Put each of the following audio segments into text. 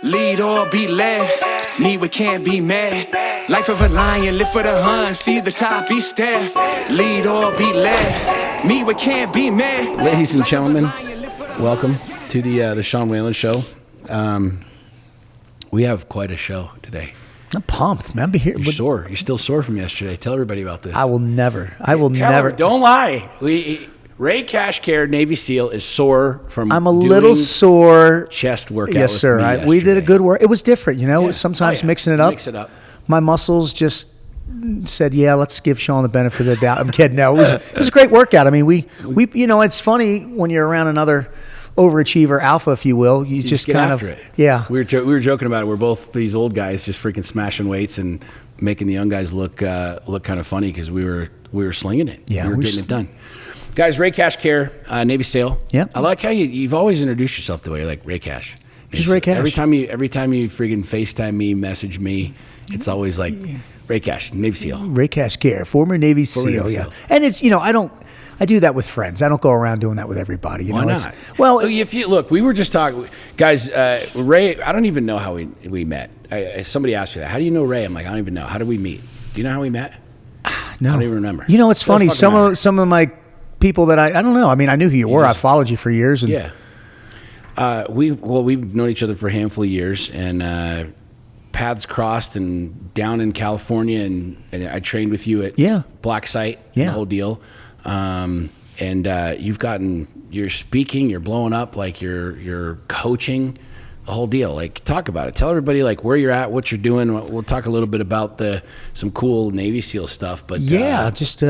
Lead or be led. Me, we can't be mad. Life of a lion, live for the hunt. See the top, be stared. Lead or be led. Me, we can't be mad. Ladies and gentlemen, welcome to the Sean Whalen Show. We have quite a show today. I'm pumped, man. You're sore. You're still sore from yesterday. Tell everybody about this. I will never. Don't lie. Ray Cashcare, Navy SEAL, is sore from. I'm a little sore. Chest workout. Yes, sir. We did a good work. It was different, you know. Yeah. Sometimes mixing it up. Mix it up. My muscles just said, "Yeah, let's give Sean the benefit of the doubt." I'm kidding. No, it was a great workout. I mean, we you know, it's funny when you're around another overachiever, alpha, if you will. You just get kind after of it. Yeah. We were joking about it. We're both these old guys just freaking smashing weights and making the young guys look kind of funny because we were slinging it. Yeah, we were getting it done. Guys, Ray Cashcare, Navy SEAL. Yeah. I like how you've always introduced yourself the way you're like Ray Cash. Just Ray Cash. Every time you freaking FaceTime me, message me, it's always like Ray Cash, Navy SEAL. Ray Cashcare, former Navy SEAL. Yeah. And it's, you know, I do that with friends. I don't go around doing that with everybody. You Why know, not? Well, if you look, we were just talking, guys. Ray, I don't even know how we met. Somebody asked me that. How do you know Ray? I'm like, I don't even know. How did we meet? Do you know how we met? No, I don't even remember. You know, it's funny. Some of my people that I don't know. I mean, I knew who you were. I followed you for years. And yeah. We've known each other for a handful of years, and paths crossed, and down in California, and I trained with you at Black Site, the whole deal. And you're speaking, you're blowing up, like you're coaching, the whole deal. Like, talk about it. Tell everybody like where you're at, what you're doing. We'll talk a little bit about some cool Navy SEAL stuff. But just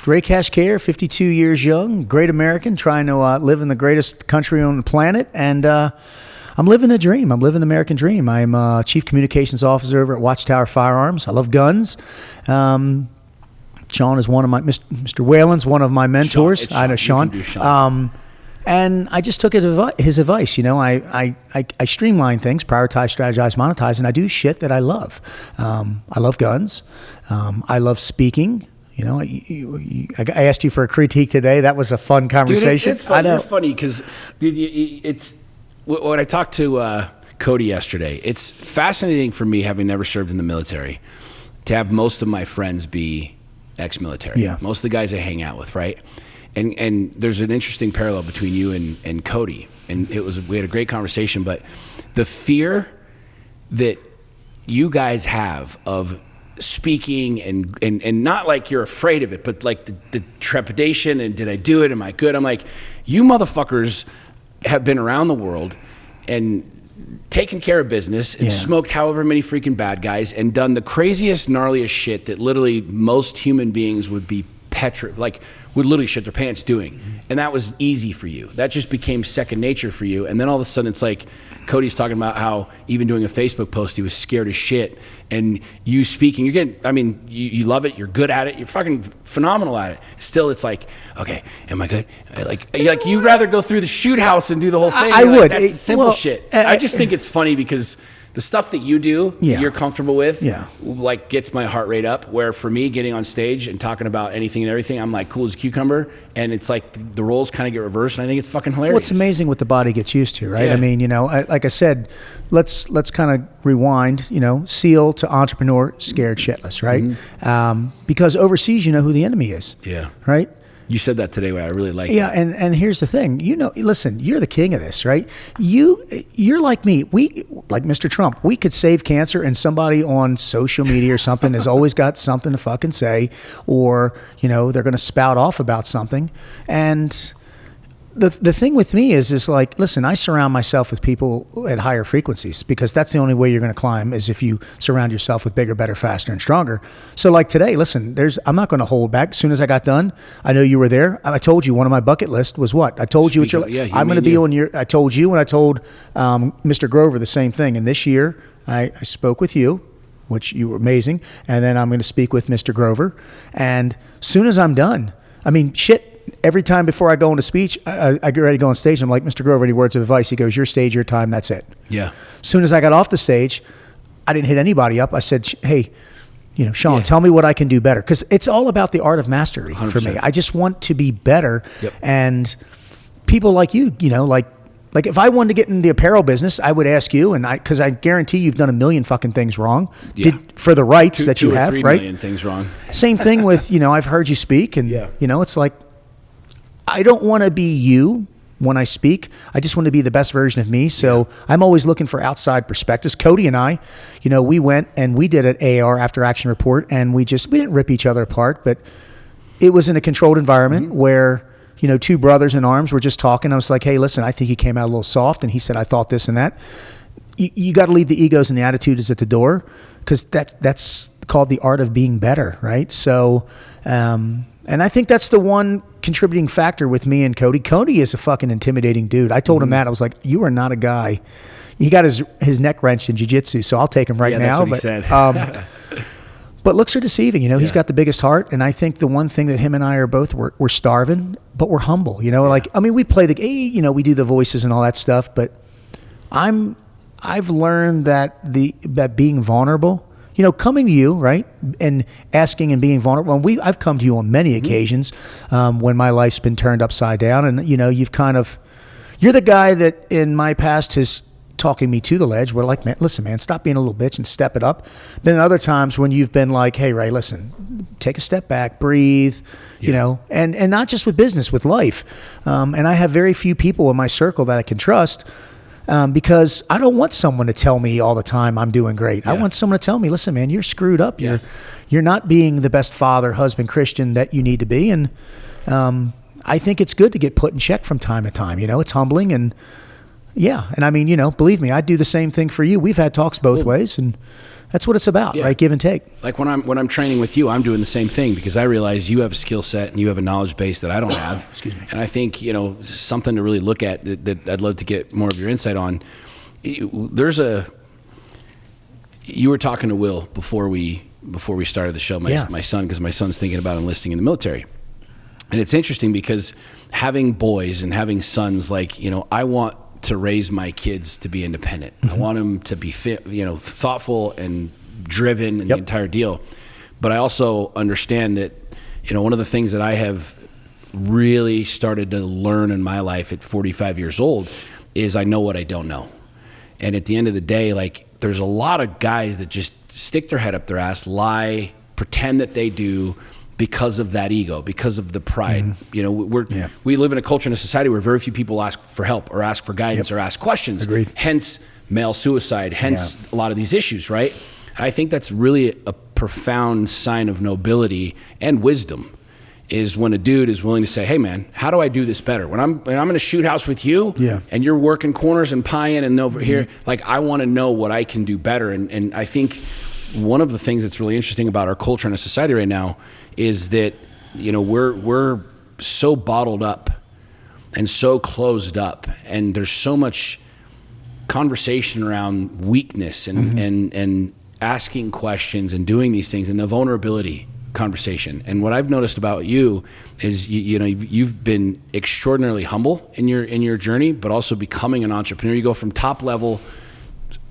Ray Cashcare, 52 years young, great American, trying to live in the greatest country on the planet, and I'm living a dream. I'm living the American dream. I'm Chief Communications Officer over at Watchtower Firearms. I love guns. Sean is one of my Mr. Whalen's one of my mentors. Sean. I know Sean. And I just took his advice. You know, I streamline things, prioritize, strategize, monetize, and I do shit that I love. I love guns. I love speaking. You know, I asked you for a critique today. That was a fun conversation. Dude, it's fun. You're funny because it's when I talked to Cody yesterday. It's fascinating for me, having never served in the military, to have most of my friends be ex-military. Yeah. Most of the guys I hang out with, right? And there's an interesting parallel between you and Cody. And we had a great conversation, but the fear that you guys have of speaking and not like you're afraid of it, but like the trepidation and did I do it? Am I good? I'm like, you motherfuckers have been around the world and taken care of business and smoked however many freaking bad guys and done the craziest, gnarliest shit that literally most human beings would be would literally shit their pants doing. And that was easy for you. That just became second nature for you. And then all of a sudden it's like Cody's talking about how even doing a Facebook post, he was scared as shit. And you speaking, you love it. You're good at it. You're fucking phenomenal at it. Still, it's like, okay, am I good? Like you'd rather go through the shoot house and do the whole thing. I would. That's simple shit. I just think it's funny because the stuff that you do, you're comfortable with, like gets my heart rate up. Where for me, getting on stage and talking about anything and everything, I'm like cool as a cucumber. And it's like the roles kind of get reversed, and I think it's fucking hilarious. Well, it's amazing what the body gets used to, right? Yeah. I mean, you know, like I said, let's kind of rewind. You know, SEAL to entrepreneur, scared shitless, right? Mm-hmm. Because overseas, you know who the enemy is. Yeah. Right. You said that today, I really like that. Yeah, and here's the thing. You know, listen, you're the king of this, right? You're like me. Like Mr. Trump, we could save cancer, and somebody on social media or something has always got something to fucking say, or, you know, they're going to spout off about something. And the thing with me is like, listen, I surround myself with people at higher frequencies, because that's the only way you're going to climb, is if you surround yourself with bigger, better, faster, and stronger. So like today, listen, I'm not going to hold back. As soon as I got done, I know you were there. I told you one of my bucket list was what? I told you I'm going to be on your, I told you, and I told Mr. Grover the same thing. And this year I spoke with you, which you were amazing. And then I'm going to speak with Mr. Grover. And soon as I'm done, I mean, shit, every time before I go into speech, I get ready to go on stage. I'm like, Mr. Grover, any words of advice? He goes, your stage, your time, that's it. Yeah. As soon as I got off the stage, I didn't hit anybody up. I said, hey, you know, Sean, tell me what I can do better. Because it's all about the art of mastery 100%. For me. I just want to be better. Yep. And people like you know, like Like if I wanted to get in the apparel business, I would ask you, and because I guarantee you've done a million fucking things wrong for the rights that you have, two or 3 right? million things wrong. Same thing with, I've heard you speak, and it's like, I don't want to be you when I speak. I just want to be the best version of me. So I'm always looking for outside perspectives. Cody and I, we went and we did an AR after action report, and we didn't rip each other apart, but it was in a controlled environment where, two brothers in arms were just talking. I was like, hey, listen, I think he came out a little soft. And he said, I thought this and that. You got to leave the egos and the attitudes at the door, because that's called the art of being better, right? So, and I think that's the one contributing factor with me and Cody. Cody is a fucking intimidating dude. I told him that. I was like, you are not a guy. He got his neck wrenched in jiu-jitsu, so I'll take him right now. That's what he said. But looks are deceiving. He's got the biggest heart. And I think the one thing that him and I are both, we're starving, but we're humble. We play we do the voices and all that stuff, but I've learned that being vulnerable, coming to you, right, and asking and being vulnerable. And I've come to you on many occasions when my life's been turned upside down, and you're the guy that in my past has talking me to the ledge. We're like, man, listen, man, stop being a little bitch and step it up. Then other times when you've been like, hey, Ray, listen, take a step back, breathe, and not just with business, with life. And I have very few people in my circle that I can trust. Because I don't want someone to tell me all the time I'm doing great. I want someone to tell me, listen, man, you're screwed up. You're not being the best father, husband, Christian that you need to be. And I think it's good to get put in check from time to time. It's humbling. And and I mean, believe me, I'd do the same thing for you. We've had talks both ways, and that's what it's about, right? Give and take. Like when I'm training with you, I'm doing the same thing, because I realize you have a skill set and you have a knowledge base that I don't have. Excuse me. And I think, something to really look at that I'd love to get more of your insight on. You were talking to Will before we started the show, my son, because my son's thinking about enlisting in the military. And it's interesting because having boys and having sons, I want to raise my kids to be independent. I want them to be thoughtful and driven and the entire deal. But I also understand that, one of the things that I have really started to learn in my life at 45 years old is I know what I don't know. And at the end of the day, there's a lot of guys that just stick their head up their ass, lie, pretend that they do, because of that ego, because of the pride. We live in a culture and a society where very few people ask for help or ask for guidance or ask questions. Agreed. Hence male suicide, hence a lot of these issues, right? And I think that's really a profound sign of nobility and wisdom, is when a dude is willing to say, hey man, how do I do this better? When I'm in a shoot house with you and you're working corners and pieing and over here, I want to know what I can do better. And I think one of the things that's really interesting about our culture and our society right now is that, we're so bottled up and so closed up, and there's so much conversation around weakness and asking questions and doing these things, and the vulnerability conversation. And what I've noticed about you is you've been extraordinarily humble in your journey, but also becoming an entrepreneur. You go from top level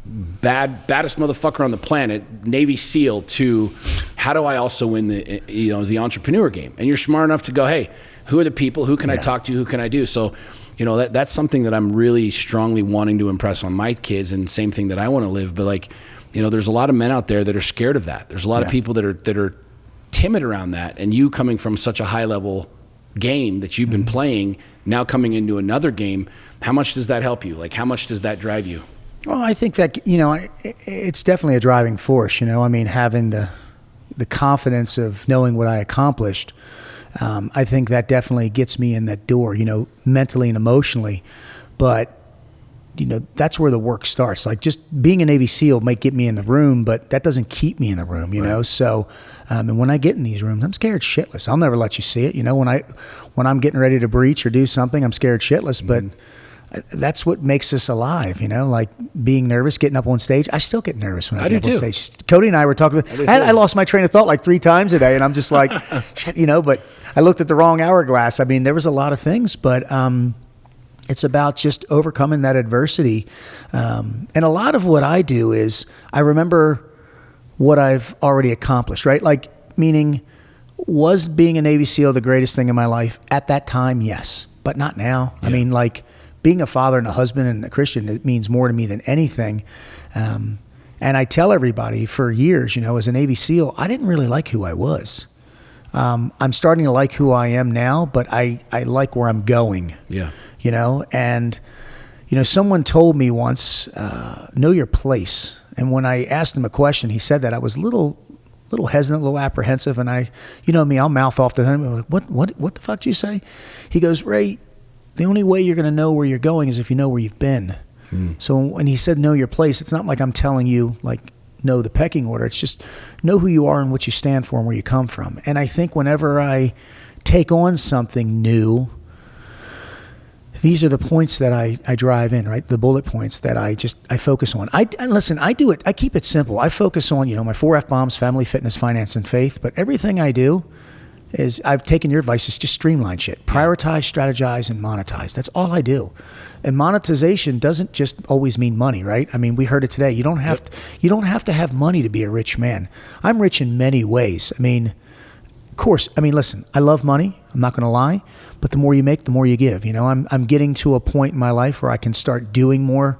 baddest motherfucker on the planet, Navy SEAL, to how do I also win the entrepreneur game? And you're smart enough to go, hey, who are the people? Who can I talk to? Who can I do? So, that's something that I'm really strongly wanting to impress on my kids, and same thing that I want to live. But there's a lot of men out there that are scared of that. There's a lot of people that are timid around that. And you coming from such a high level game that you've been playing, now coming into another game, how much does that help you? How much does that drive you? Well, I think that, it's definitely a driving force, having the confidence of knowing what I accomplished. I think that definitely gets me in that door, mentally and emotionally. But, that's where the work starts. Just being a Navy SEAL might get me in the room, but that doesn't keep me in the room, Right. So, and when I get in these rooms, I'm scared shitless. I'll never let you see it. When I'm getting ready to breach or do something, I'm scared shitless, but that's what makes us alive, being nervous, getting up on stage. I still get nervous when I get up on stage. Cody and I were talking about, I lost my train of thought 3 times a day, and I'm just like, shit, but I looked at the wrong hourglass. I mean, there was a lot of things, but it's about just overcoming that adversity. And a lot of what I do is I remember what I've already accomplished, right? Meaning, was being a Navy SEAL the greatest thing in my life? At that time, yes, but not now. Yeah. I mean, being a father and a husband and a Christian, it means more to me than anything. And I tell everybody for years, you know, as a Navy SEAL, I didn't really like who I was. I'm starting to like who I am now, but I like where I'm going. Yeah. You know, and, you know, someone told me once, know your place. And when I asked him a question, he said that I was a little hesitant, a little apprehensive. And you know me, I'll mouth off to him. I'm like, what the fuck did you say? He goes, Ray, the only way you're going to know where you're going is if you know where you've been. So when he said know your place, it's not like I'm telling you like know the pecking order. It's just know who you are and what you stand for and where you come from. And I think whenever I take on something new, these are the points that I drive in, right? The bullet points that I focus on. And listen, I do it. I keep it simple. I focus on, you know, my 4 F-bombs, family, fitness, finance, and faith. But everything I do is, I've taken your advice, is just streamline shit. Prioritize, strategize, and monetize. That's all I do. And monetization doesn't just always mean money, right? I mean, we heard it today. You don't have to have money to be a rich man. I'm rich in many ways. I mean, of course, I mean, listen, I love money. I'm not going to lie. But the more you make, the more you give. You know, I'm getting to a point in my life where I can start doing more.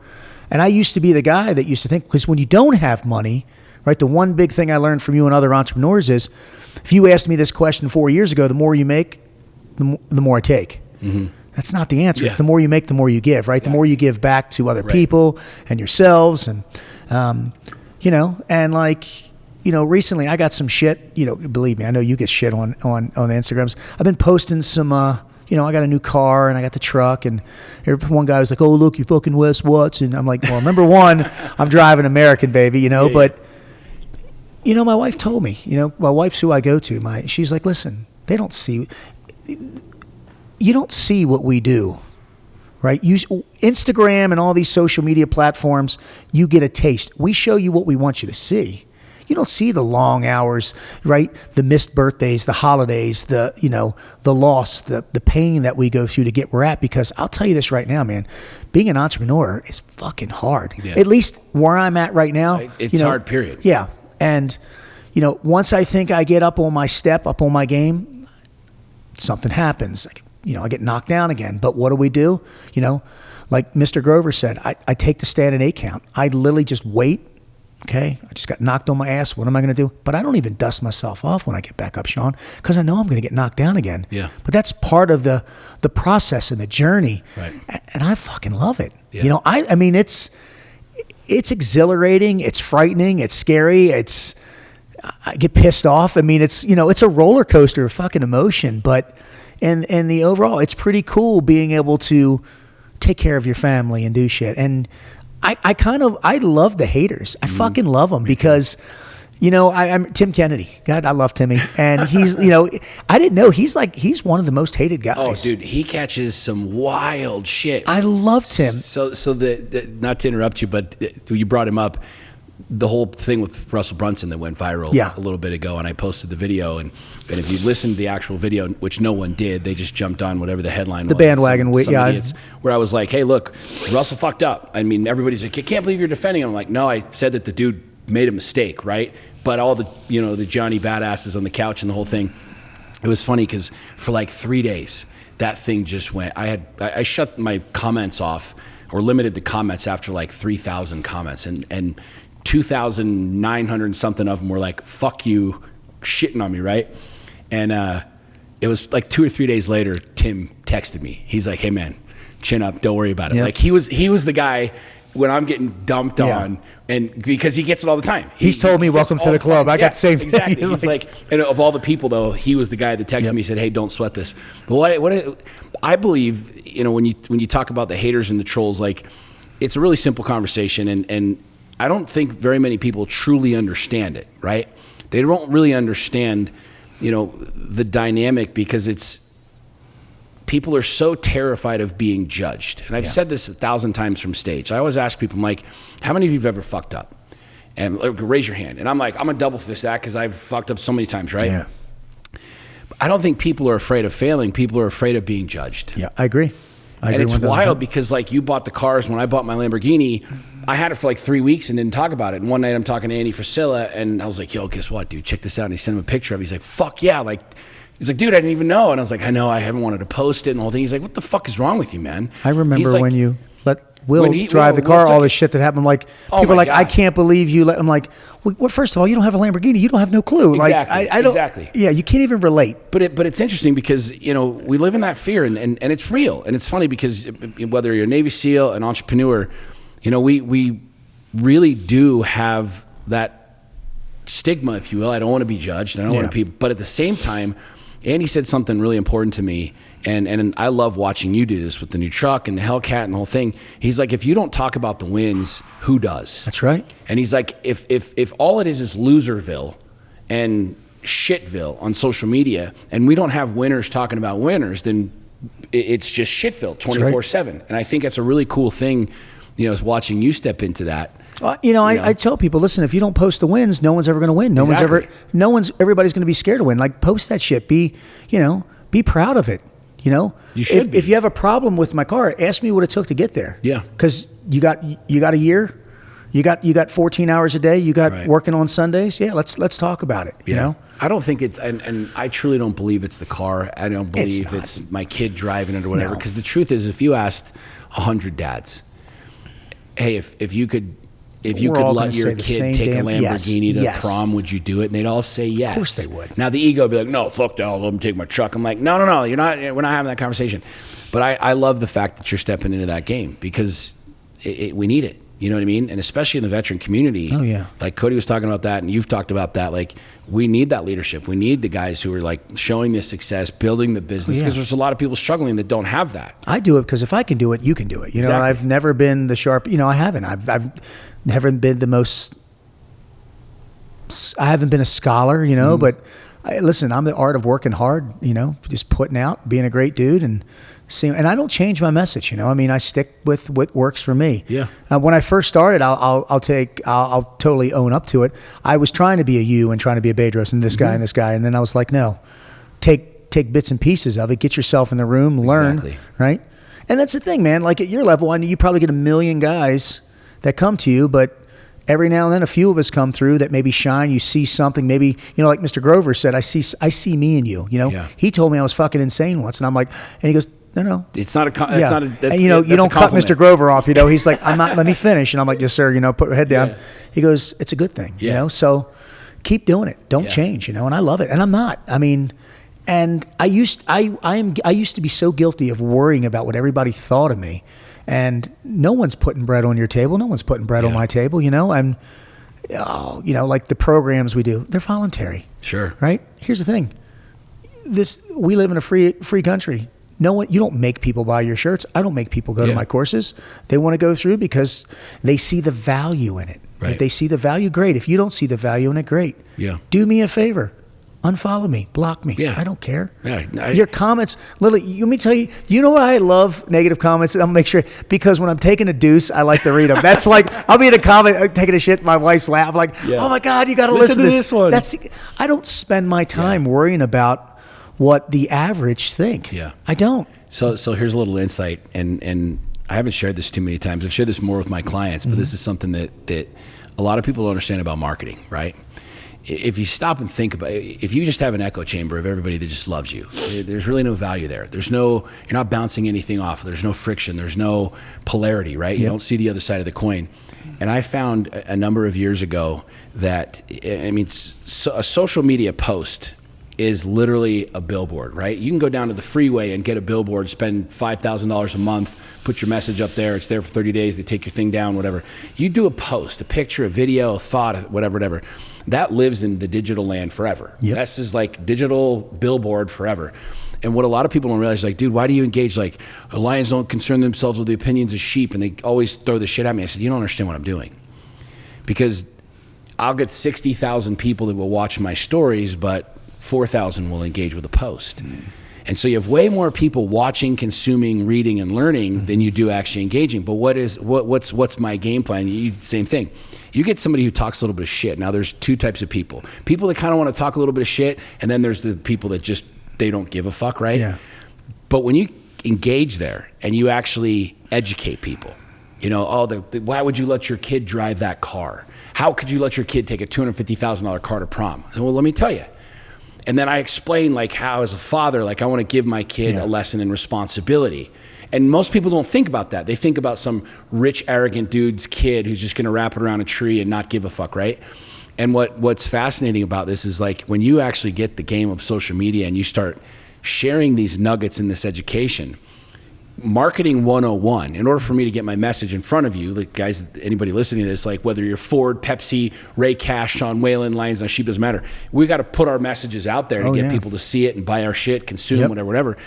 And I used to be the guy that used to think, because when you don't have money, right, the one big thing I learned from you and other entrepreneurs is, if you asked me this question 4 years ago, the more you make, the more I take. Mm-hmm. That's not the answer. Yeah. It's the more you make, the more you give, right? Exactly. The more you give back to other people and yourselves. And, you know, and like, you know, recently I got some shit, you know, believe me, I know you get shit on the Instagrams. I've been posting some, you know, I got a new car and I got the truck, and one guy was like, oh, look, you fucking Wes Watts. And I'm like, well, number one, I'm driving American, baby, you know, but, you know, my wife told me, you know, my wife's who I go to. She's like, listen, you don't see what we do, right? Instagram and all these social media platforms, you get a taste. We show you what we want you to see. You don't see the long hours, right? The missed birthdays, the holidays, the loss, the pain that we go through to get where we're at. Because I'll tell you this right now, man, being an entrepreneur is fucking hard. Yeah. At least where I'm at right now. It's hard, period. Yeah. And, you know, once I think I get up on my game, something happens. I get knocked down again. But what do? You know, like Mr. Grover said, I take the stand and 8 count. I literally just wait. Okay, I just got knocked on my ass. What am I going to do? But I don't even dust myself off when I get back up, Sean, because I know I'm going to get knocked down again. Yeah. But that's part of the process and the journey. Right. And I fucking love it. Yeah. You know, I mean, it's exhilarating. It's frightening. It's scary. I get pissed off. I mean, it's a roller coaster of fucking emotion. But in the overall, it's pretty cool being able to take care of your family and do shit. And I love the haters. I fucking love them because, you know, I'm Tim Kennedy. God, I love Timmy. And he's, you know, I didn't know he's one of the most hated guys. Oh, dude, he catches some wild shit. I loved him. So the not to interrupt you, but you brought him up. The whole thing with Russell Brunson that went viral a little bit ago, and I posted the video, and if you listen to the actual video, which no one did, they just jumped on whatever the headline was. The bandwagon, some idiots, where I was like, hey, look, Russell fucked up. I mean, everybody's like, I can't believe you're defending him. I'm like, no, I said that the dude made a mistake, right? But all the, you know, the Johnny badasses on the couch and the whole thing, it was funny because for like 3 days, that thing just went. I shut my comments off, or limited the comments after like 3,000 comments, and 2,900 something of them were like, fuck you, shitting on me, right? And it was like 2 or 3 days later, Tim texted me. He's like, hey man, chin up, don't worry about it. Yep. Like he was the guy when I'm getting dumped on, and because he gets it all the time. He's told me, welcome to the club. I got the same thing. Exactly. He's like, and of all the people though, he was the guy that texted me, said, hey, don't sweat this. But what I believe, you know, when you talk about the haters and the trolls, like it's a really simple conversation, and I don't think very many people truly understand it, right? They don't really understand, you know, the dynamic, because people are so terrified of being judged. And I've said this 1,000 times from stage. I always ask people, I'm like, how many of you have ever fucked up? And raise your hand. And I'm like, I'm gonna double fist that because I've fucked up so many times, right? Yeah. I don't think people are afraid of failing. People are afraid of being judged. Yeah, I agree. And it's wild because like you bought the cars. When I bought my Lamborghini, I had it for like 3 weeks and didn't talk about it. And one night I'm talking to Andy Frisella, and I was like, yo, guess what, dude? Check this out. And he sent him a picture of it. He's like, fuck yeah, like He's like, dude, I didn't even know. And I was like, I know, I haven't wanted to post it and the whole thing. He's like, what the fuck is wrong with you, man? I remember like, when you let Will drive the Will car, took all it. this shit that happened. I'm like, Oh people are my like, I God. can't believe you let. I'm like, well, first of all, you don't have a Lamborghini. You don't have no clue. Exactly, Like, I don't. exactly. Yeah, you can't even relate. But it's interesting because, you know, we live in that fear and it's real. And it's funny because whether you're a Navy SEAL, an entrepreneur, you know, we really do have that stigma, if you will. I don't want to be judged. I don't want to be, but at the same time, Andy said something really important to me. And I love watching you do this with the new truck and the Hellcat and the whole thing. He's like, if you don't talk about the wins, who does? That's right. And he's like, if all it is Loserville and Shitville on social media, and we don't have winners talking about winners, then it's just Shitville 24/7. And I think that's a really cool thing, you know, watching you step into that. You know, I tell people, listen, if you don't post the wins, no one's ever going to win. Everybody's going to be scared to win. Like, post that shit. Be proud of it. You know, You should be. If you have a problem with my car, ask me what it took to get there. Yeah. Because you got a year, you got 14 hours a day, you got Right. working on Sundays. Yeah, let's talk about it. You know, I don't think it's, and I truly don't believe it's the car. I don't believe not. it's my kid driving it or whatever. No. Because the truth is, if you asked 100 dads, hey, if you could We're all let gonna your say the kid same take a damn- Lamborghini to yes. prom, would you do it? And they'd all say yes. Of course they would. Now the ego would be like, no, fuck that, let them take my truck. I'm like, no, you're not. We're not having that conversation. But I love the fact that you're stepping into that game because we need it. You know what I mean? And especially in the veteran community. Oh, yeah. Like Cody was talking about that, and you've talked about that. Like, we need that leadership. We need the guys who are like showing the success, building the business. Because there's a lot of people struggling that don't have that. I do it because if I can do it, you can do it. You know, Exactly. I've never been the sharp. You know, I haven't. I've never been the most. I haven't been a scholar, you know. But listen, I'm the art of working hard. You know, just putting out, being a great dude, and seeing. And I don't change my message. You know, I mean, I stick with what works for me. Yeah. When I first started, I'll totally own up to it. I was trying to be a you and trying to be a Bedros and this guy and this guy, and then I was like, no, take bits and pieces of it. Get yourself in the room, learn, Exactly. right? And that's the thing, man. Like at your level, I know you probably get a million guys that come to you, but every now and then a few of us come through that maybe shine. You see something, maybe, you know, like Mr. Grover said, I see me in you. You know, Yeah. He told me I was fucking insane once, and I'm like, and he goes, no. It's not a. That's Yeah. not a. That's, And, you know, that's you a don't cut compliment. Mr. Grover off. You know, he's like, I'm not. Let me finish, and I'm like, yes, sir. You know, put your head down. Yeah. He goes, it's a good thing. You Yeah. know, so keep doing it. Don't Yeah. change. You know, and I love it, and I'm not. I mean. And I used to be so guilty of worrying about what everybody thought of me, and no one's putting bread on your table. No one's putting bread on Yeah. my table. You know, and you know, like the programs we do, they're voluntary, Sure. right? Here's the thing: we live in a free country. No one, you don't make people buy your shirts. I don't make people go to Yeah. my courses. They want to go through because they see the value in it. Right. If they see the value, great. If you don't see the value in it, great. Yeah. Do me a favor. Unfollow me, block me. Yeah. I don't care. Yeah, Your comments, literally, let me tell you, you know why I love negative comments? I'm gonna make sure, because when I'm taking a deuce, I like to read them. That's like, I'll be in a comment, taking a shit, my wife's laugh, like, Yeah. oh my God, you gotta Listen listen to to this one. I don't spend my time worrying about what the average think. Yeah. I don't. So here's a little insight, and I haven't shared this too many times. I've shared this more with my clients, but this is something that a lot of people don't understand about marketing, right? If you stop and think about it, if you just have an echo chamber of everybody that just loves you, there's really no value there. You're not bouncing anything off. There's no friction. There's no polarity, right? You don't see the other side of the coin. And I found a number of years ago that, I mean, a social media post is literally a billboard, right? You can go down to the freeway and get a billboard, spend $5,000 a month, put your message up there. It's there for 30 days. They take your thing down, whatever. You do a post, a picture, a video, a thought, whatever. That lives in the digital land forever. Yep. That's just like digital billboard forever. And what a lot of people don't realize is like, dude, why do you engage? Like, lions don't concern themselves with the opinions of sheep, and they always throw the shit at me. I said, you don't understand what I'm doing. Because I'll get 60,000 people that will watch my stories, but 4,000 will engage with a post. And so you have way more people watching, consuming, reading, and learning than you do actually engaging. But what's my game plan? Same thing. You get somebody who talks a little bit of shit. Now there's two types of people. People that kind of want to talk a little bit of shit, and then there's the people that just, they don't give a fuck, right? Yeah. But when you engage there and you actually educate people, you know, why would you let your kid drive that car? How could you let your kid take a $250,000 car to prom? I said, well, let me tell you. And then I explain like how as a father, like I want to give my kid a lesson in responsibility. And most people don't think about that. They think about some rich, arrogant dude's kid who's just going to wrap it around a tree and not give a fuck, right? And what's fascinating about this is like when you actually get the game of social media and you start sharing these nuggets in this education, marketing 101, in order for me to get my message in front of you, like guys, anybody listening to this, like whether you're Ford, Pepsi, Ray Cash, Sean Whalen, Lions on Sheep, doesn't matter. We got to put our messages out there to get people to see it and buy our shit, consume, whatever.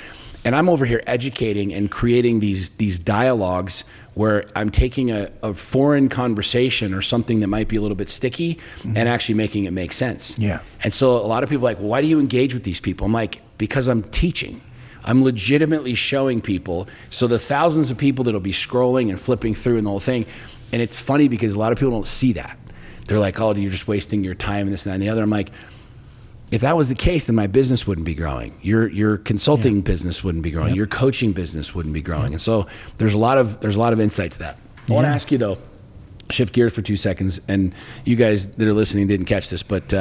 And I'm over here educating and creating these dialogues where I'm taking a foreign conversation or something that might be a little bit sticky and actually making it make sense. Yeah. And so a lot of people are like, well, why do you engage with these people? I'm like, because I'm teaching. I'm legitimately showing people. So the thousands of people that'll be scrolling and flipping through and the whole thing. And it's funny because a lot of people don't see that. They're like, oh, you're just wasting your time and this and that and the other. I'm like, if that was the case, then my business wouldn't be growing. Your consulting business wouldn't be growing. Your coaching business wouldn't be growing. And so there's a lot of insight to that. I want to ask you though, shift gears for 2 seconds. And you guys that are listening didn't catch this, but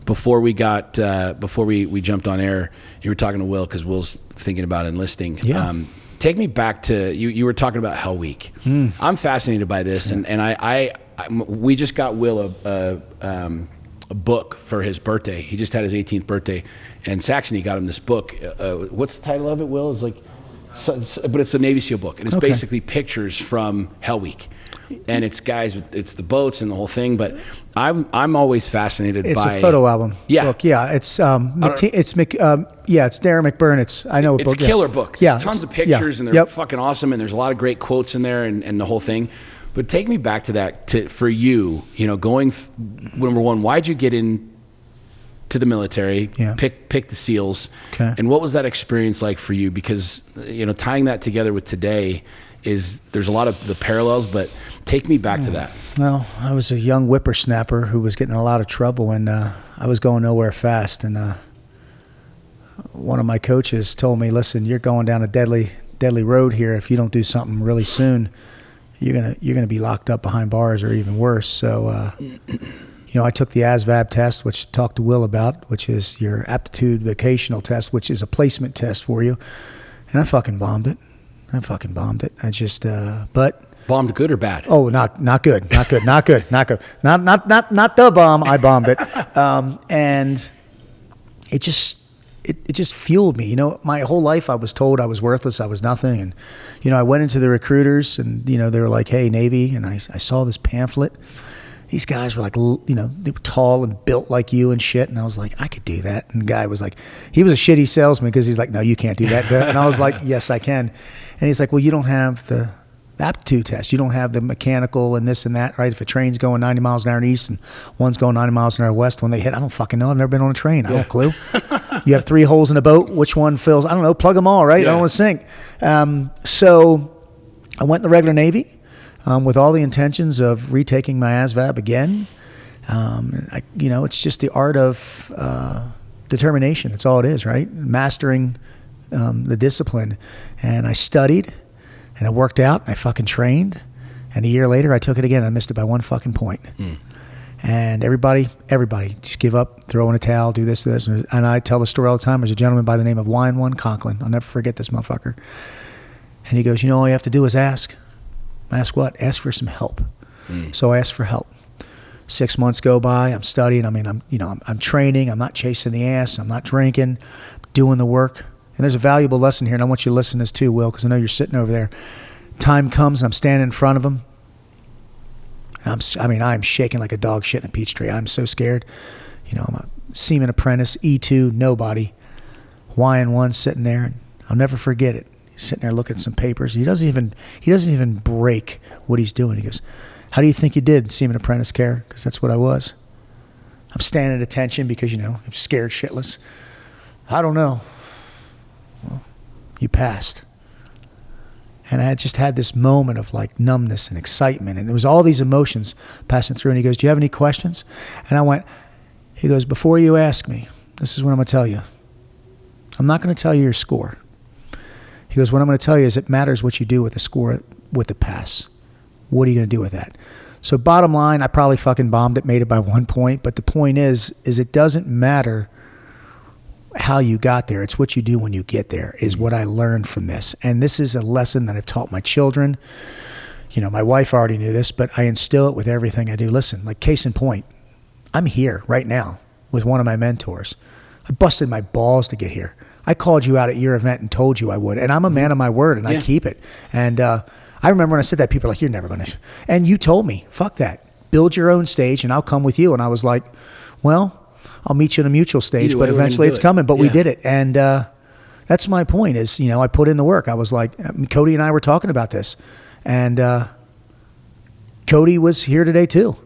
before we jumped on air, you were talking to Will because Will's thinking about enlisting. Yeah. Take me back to you were talking about Hell Week. I'm fascinated by this, and we just got Will a book for his birthday. He just had his 18th birthday, and Saxony got him this book. What's the title of it, Will? It's like, but it's a Navy SEAL book, and it's basically pictures from Hell Week, and it's it's the boats and the whole thing. But I'm always fascinated by. It's a photo album. Book. Yeah. It's Darren McBurnett. I know a it's book. It's a killer book. Yeah. Tons of pictures and they're fucking awesome, and there's a lot of great quotes in there and the whole thing. But take me back to that for you. Going number one, why'd you get into the military? Yeah. Pick the SEALs. Okay. And what was that experience like for you? Because tying that together with today there's a lot of the parallels, but take me back to that. Well, I was a young whippersnapper who was getting in a lot of trouble, and I was going nowhere fast. And one of my coaches told me, "Listen, you're going down a deadly road here. If you don't do something really soon, you're gonna be locked up behind bars or even worse." So, I took the ASVAB test, which I talked to Will about, which is your aptitude vocational test, which is a placement test for you, and I fucking bombed it. I just, but. Bombed good or bad? Oh, not good. Not good. Not the bomb. I bombed it. And it just fueled me. My whole life I was told I was worthless. I was nothing. And, I went into the recruiters and, they were like, hey, Navy. And I saw this pamphlet. These guys were like, they were tall and built like you and shit. And I was like, I could do that. And the guy was like, he was a shitty salesman because he's like, no, you can't do that. And I was like, yes, I can. And he's like, well, you don't have the aptitude test. You don't have the mechanical and this and that, right? If a train's going 90 miles an hour east and one's going 90 miles an hour west, when they hit, I don't fucking know. I've never been on a train. I don't have a clue. You have 3 holes in a boat. Which one fills? I don't know. Plug them all, right? Yeah. I don't want to sink. So I went in the regular Navy with all the intentions of retaking my ASVAB again. It's just the art of determination. It's all it is, right? Mastering the discipline. And I studied. And I worked out, and I fucking trained, and a year later I took it again. I missed it by 1 fucking point. And everybody just give up, throw in a towel, do this. And I tell the story all the time. There's a gentleman by the name of Whalen Conklin. I'll never forget this motherfucker. And he goes, all you have to do is ask. Ask what? Ask for some help. So I asked for help. 6 months go by. I'm studying. I'm training. I'm not chasing the ass. I'm not drinking. doing the work. And there's a valuable lesson here, and I want you to listen to this too, Will, because I know you're sitting over there. Time comes, and I'm standing in front of him. I'm shaking like a dog shit in a peach tree. I'm so scared. I'm a seaman apprentice, E2, nobody. YN1 sitting there, and I'll never forget it. He's sitting there looking at some papers. He doesn't even break what he's doing. He goes, "How do you think you did, seaman apprentice care?" Because that's what I was. I'm standing at attention because, I'm scared shitless. I don't know. Well, you passed. And I had just had this moment of like numbness and excitement. And there was all these emotions passing through. And he goes, "Do you have any questions?" And I went, he goes, "Before you ask me, this is what I'm going to tell you. I'm not going to tell you your score." He goes, "What I'm going to tell you is it matters what you do with the score, with the pass. What are you going to do with that?" So bottom line, I probably fucking bombed it, made it by 1 point. But the point is it doesn't matter how you got there. It's what you do when you get there is what I learned from this. And this is a lesson that I've taught my children. You know, my wife already knew this, but I instill it with everything I do. Listen, like case in point, I'm here right now with one of my mentors. I busted my balls to get here. I called you out at your event and told you I would. And I'm a man of my word, and I keep it. And I remember when I said that, people were like, you're never going to. And you told me, fuck that. Build your own stage, and I'll come with you. And I was like, well, I'll meet you in a mutual stage, but eventually it's coming. But we did it. And that's my point is, you know, I put in the work. I was like, Cody and I were talking about this. And Cody was here today too.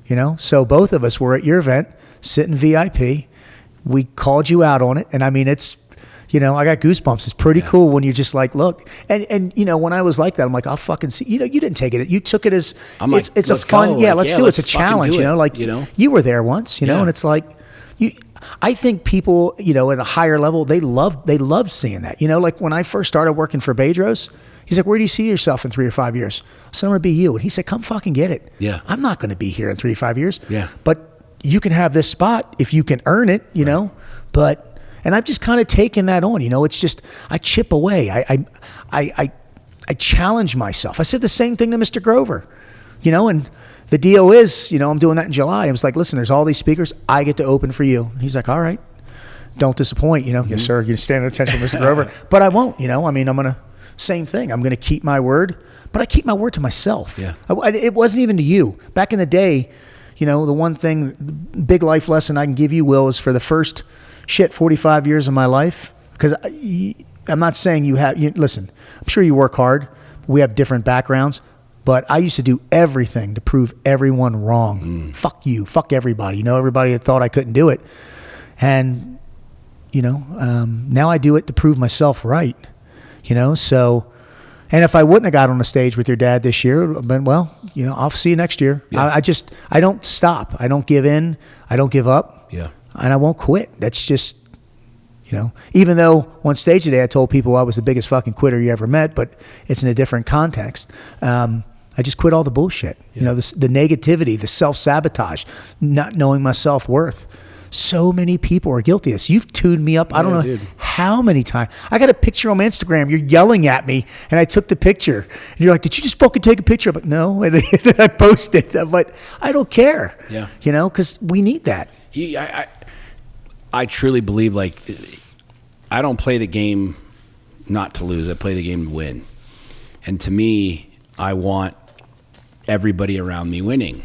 You know, so both of us were at your event, sitting VIP. We called you out on it. And I mean, it's, you know, I got goosebumps. It's pretty cool when you're just like, look, and you know, when I was like that, I'm like, I'll fucking see. You know, you didn't take it. You took it as it's a fun. Yeah, let's do it. It's a challenge. You know, like you were there once. You know, and it's like I think people, you know, at a higher level, they love seeing that. You know, like when I first started working for Bedros, he's like, where do you see yourself in 3 or 5 years? I said, I'm going to be you. And he said, come fucking get it. Yeah. I'm not going to be here in 3 or 5 years. Yeah. But you can have this spot if you can earn it, you know. But, and I've just kind of taken that on, you know. It's just, I chip away. I challenge myself. I said the same thing to Mr. Grover, you know, and the deal is, you know, I'm doing that in July. I was like, listen, there's all these speakers. I get to open for you. And he's like, all right, don't disappoint, you know. Yes, sir. You stand at attention, Mr. Grover. But I won't, you know. I mean, I'm going to, same thing. I'm going to keep my word, but I keep my word to myself. Yeah. It wasn't even to you. Back in the day, you know, the one thing, the big life lesson I can give you, Will, is for the first 45 years of my life, because I'm not saying listen, I'm sure you work hard. We have different backgrounds. But I used to do everything to prove everyone wrong. Fuck you. Fuck everybody. You know, everybody that thought I couldn't do it. And, you know, now I do it to prove myself right. You know, so, and if I wouldn't have got on the stage with your dad this year, it would have been, well, you know, I'll see you next year. Yeah. I don't stop. I don't give in. I don't give up. Yeah. And I won't quit. That's just, you know, even though on stage today I told people I was the biggest fucking quitter you ever met, but it's in a different context. I just quit all the bullshit. Yeah. You know, the negativity, the self-sabotage, not knowing my self-worth. So many people are guilty of this. You've tuned me up. I don't know how many times. I got a picture on my Instagram. You're yelling at me, and I took the picture. And you're like, did you just fucking take a picture? But no, and then I posted. But I don't care. Yeah. You know, because we need that. I truly believe, like, I don't play the game not to lose. I play the game to win. And to me, I want everybody around me winning.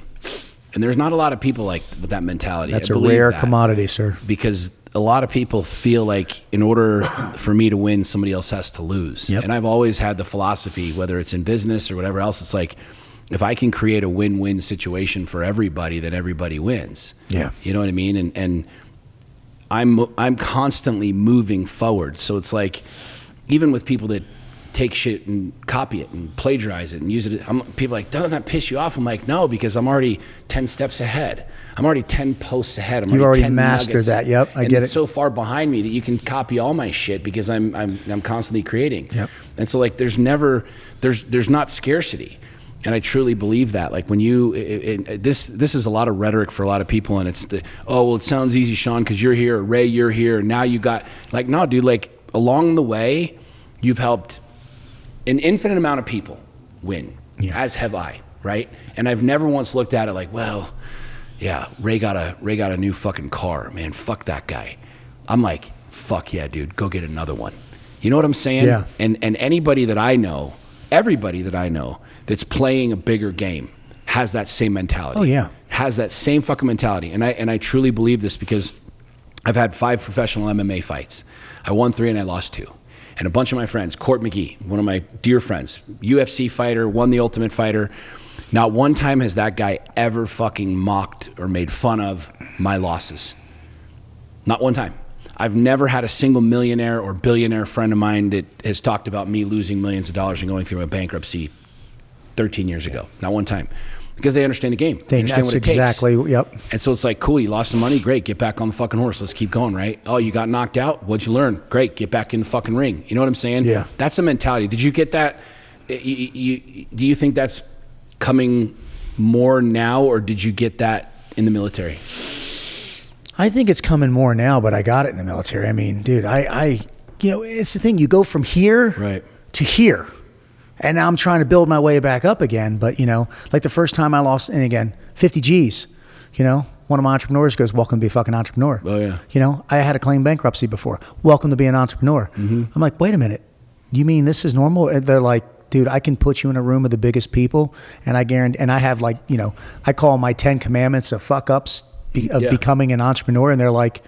And there's not a lot of people like with that mentality. That's a rare commodity, sir. Because a lot of people feel like in order for me to win, somebody else has to lose. Yep. And I've always had the philosophy, whether it's in business or whatever else, it's like, if I can create a win-win situation for everybody, then everybody wins. Yeah. You know what I mean? And I'm constantly moving forward. So it's like, even with people that take shit and copy it and plagiarize it and use it. People are like, doesn't that piss you off? I'm like, no, because I'm already 10 steps ahead. I'm already 10 posts ahead. You've already mastered that. Yep, I get it. It's so far behind me that you can copy all my shit because I'm constantly creating. Yep. And so like, there's not scarcity. And I truly believe that. Like when this is a lot of rhetoric for a lot of people, and it's well, it sounds easy, Sean, because you're here, or Ray, you're here, and now you got, like, no, dude, like along the way, you've helped an infinite amount of people win, as have I, right? And I've never once looked at it like, well, yeah, Ray got a new fucking car, man, fuck that guy. I'm like, fuck yeah, dude, go get another one. You know what I'm saying? Yeah. And anybody that I know, everybody that I know that's playing a bigger game has that same mentality. Oh yeah. Has that same fucking mentality. And I truly believe this because I've had 5 professional MMA fights. I won 3 and I lost 2. And a bunch of my friends, Court McGee, one of my dear friends, UFC fighter, won the Ultimate Fighter. Not one time has that guy ever fucking mocked or made fun of my losses. Not one time. I've never had a single millionaire or billionaire friend of mine that has talked about me losing millions of dollars and going through a bankruptcy 13 years ago. Not one time. Because they understand the game. They understand what it takes. Exactly, yep. And so it's like, cool, you lost some money, great, get back on the fucking horse, let's keep going, right? Oh, you got knocked out, what'd you learn? Great, get back in the fucking ring. You know what I'm saying? Yeah. That's a mentality. Did you get that? Do you think that's coming more now, or did you get that in the military? I think it's coming more now, but I got it in the military. I mean, dude, it's the thing. You go from here to here. And now I'm trying to build my way back up again. But, like the first time I lost, and again, 50 G's, one of my entrepreneurs goes, welcome to be a fucking entrepreneur. Oh, yeah. I had to claim bankruptcy before. Welcome to be an entrepreneur. I'm like, wait a minute. You mean this is normal? And they're like, dude, I can put you in a room with the biggest people. And I guarantee, and I have like, I call my 10 commandments of fuck ups of becoming an entrepreneur. And they're like,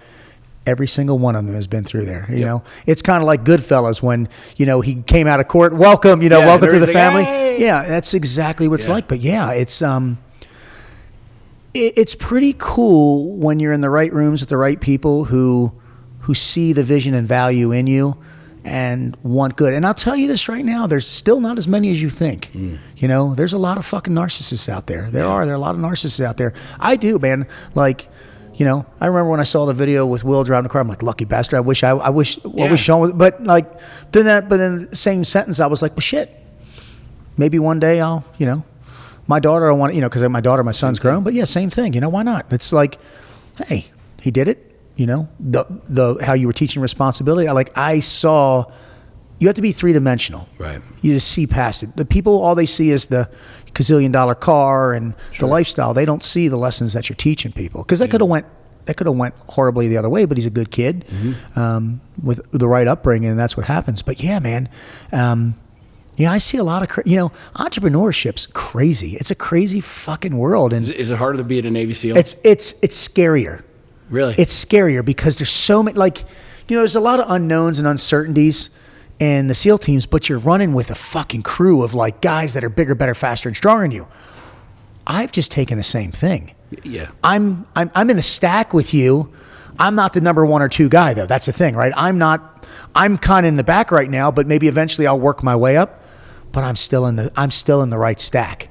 every single one of them has been through there. You know, it's kind of like Goodfellas when, he came out of court, welcome to the family. Hey. Yeah, that's exactly what it's like. But yeah, it's pretty cool when you're in the right rooms with the right people who see the vision and value in you and want good. And I'll tell you this right now, there's still not as many as you think. There's a lot of fucking narcissists out there. There are a lot of narcissists out there. I do, man. Like, I remember when I saw the video with Will driving the car, I'm like, lucky bastard. I wish what was shown, but like, but in the same sentence, I was like, well, shit, maybe one day I'll, my daughter, I want, because my son's grown, but yeah, same thing. Why not? It's like, hey, he did it. The how you were teaching responsibility. I saw, you have to be 3-dimensional. Right. You just see past it. The people, all they see is the gazillion-dollar car and the lifestyle. They don't see the lessons that you're teaching people. Because that could have went horribly the other way, but he's a good kid with the right upbringing, and that's what happens. But yeah, man, I see a lot of, entrepreneurship's crazy. It's a crazy fucking world. And is it harder to be in a Navy SEAL? It's scarier. Really? It's scarier because there's so many, there's a lot of unknowns and uncertainties in the SEAL teams, but you're running with a fucking crew of guys that are bigger, better, faster, and stronger than you. I've just taken the same thing. Yeah. I'm in the stack with you. I'm not the number 1 or 2 guy though. That's the thing, right? I'm kind of in the back right now, but maybe eventually I'll work my way up, but I'm still in the right stack.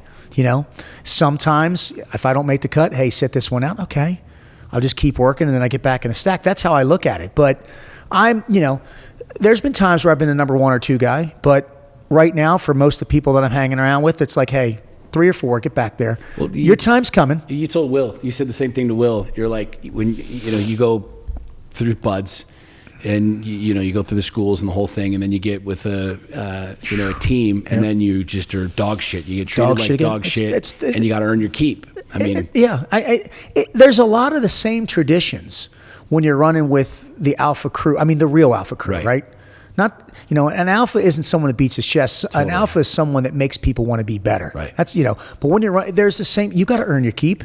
Sometimes if I don't make the cut, hey, sit this one out. Okay. I'll just keep working and then I get back in the stack. That's how I look at it. But there's been times where I've been the number 1 or 2 guy, but right now for most of the people that I'm hanging around with, it's like, hey, 3 or 4, get back there. Well, your time's coming. You told Will, you said the same thing to Will. You're like, when, you go through buds and you go through the schools and the whole thing, and then you get with a team, and then you just are dog shit. You get treated dog shit, and you got to earn your keep. I mean, there's a lot of the same traditions when you're running with the alpha crew. I mean, the real alpha crew, right? Not, an alpha isn't someone that beats his chest. Totally. An alpha is someone that makes people want to be better. Right. That's, but when you're running, there's the same, you got to earn your keep.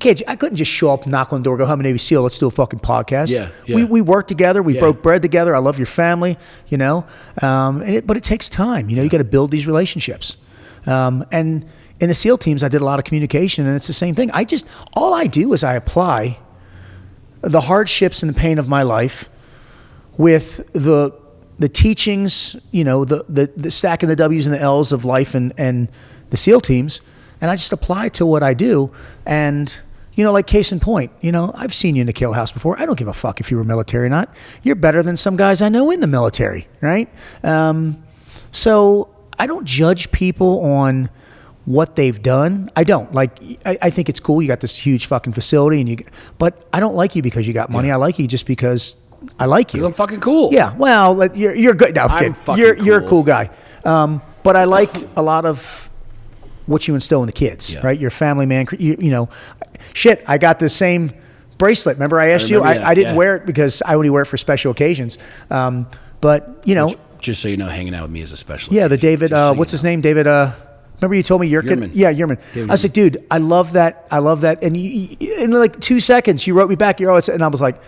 I couldn't just show up, knock on the door, go, I'm a Navy SEAL, let's do a fucking podcast. Yeah. We worked together, we broke bread together, I love your family, but it takes time, you got to build these relationships. And in the SEAL teams, I did a lot of communication, and it's the same thing. All I do is I apply the hardships and the pain of my life with the teachings, the stacking the W's and the L's of life and the SEAL teams, and I just apply it to what I do. And, like case in point, I've seen you in the kill house before. I don't give a fuck if you were military or not. You're better than some guys I know in the military, right? So I don't judge people on what they've done. I don't. I think it's cool. You got this huge fucking facility, but I don't like you because you got money. I like you just because I like you. Because I'm fucking cool. Yeah. Well, you're good. No, I'm kidding. You're a cool guy. But I like a lot of what you instill in the kids, right? You're a family man. Shit, I got the same bracelet. Remember I asked you? I didn't wear it because I only wear it for special occasions. But, just so you know, hanging out with me is a special occasion. The David, what's his name? David, remember you told me Yerkin? Yeah, Yerman. I was like, dude, I love that. And in like 2 seconds, you wrote me back, and I was like,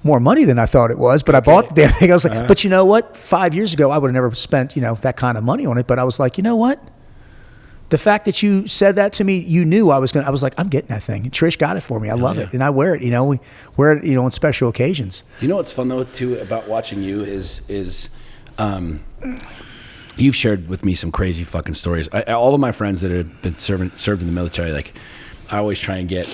more money than I thought it was, but I bought the damn thing. I was like, but you know what? 5 years ago, I would have never spent, that kind of money on it. But I was like, you know what? The fact that you said that to me, you knew I was like, I'm getting that thing. And Trish got it for me. I love it. And I wear it, we wear it, on special occasions. You know what's fun though, too, about watching you is you've shared with me some crazy fucking stories. All of my friends that have been served in the military, I always try and give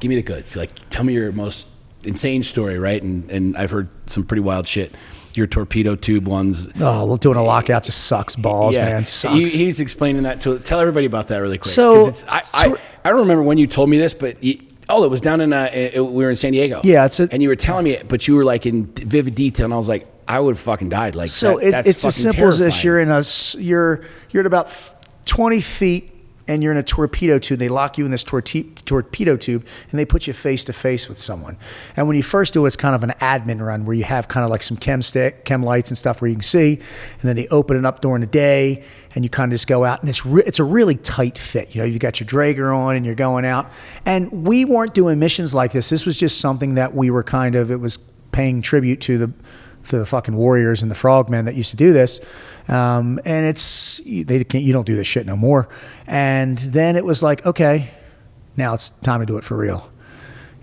me the goods. Tell me your most insane story, right? And I've heard some pretty wild shit. Your torpedo tube ones. Oh, doing a lockout just sucks balls, man. Sucks. He's explaining that. Tell everybody about that really quick. So I don't remember when you told me this, but Oh, it was down in we were in San Diego. Yeah, and you were telling me, but you were like in vivid detail, and I was like, I would have fucking died. Like, so that's it's as simple as this. terrifying. You're at about 20 feet. And you're in a torpedo tube. They lock you in this torpedo tube, and they put you face to face with someone. And when you first do it, it's kind of an admin run where you have kind of like some chem lights and stuff where you can see. And then they open it up during the day, and you kind of just go out. And it's a really tight fit. You know, you got your Draeger on, and you're going out. And we weren't doing missions like this. This was just something that we were it was paying tribute to the fucking warriors and the frogmen that used to do this. And you don't do this shit no more. And then it was like, okay, now it's time to do it for real.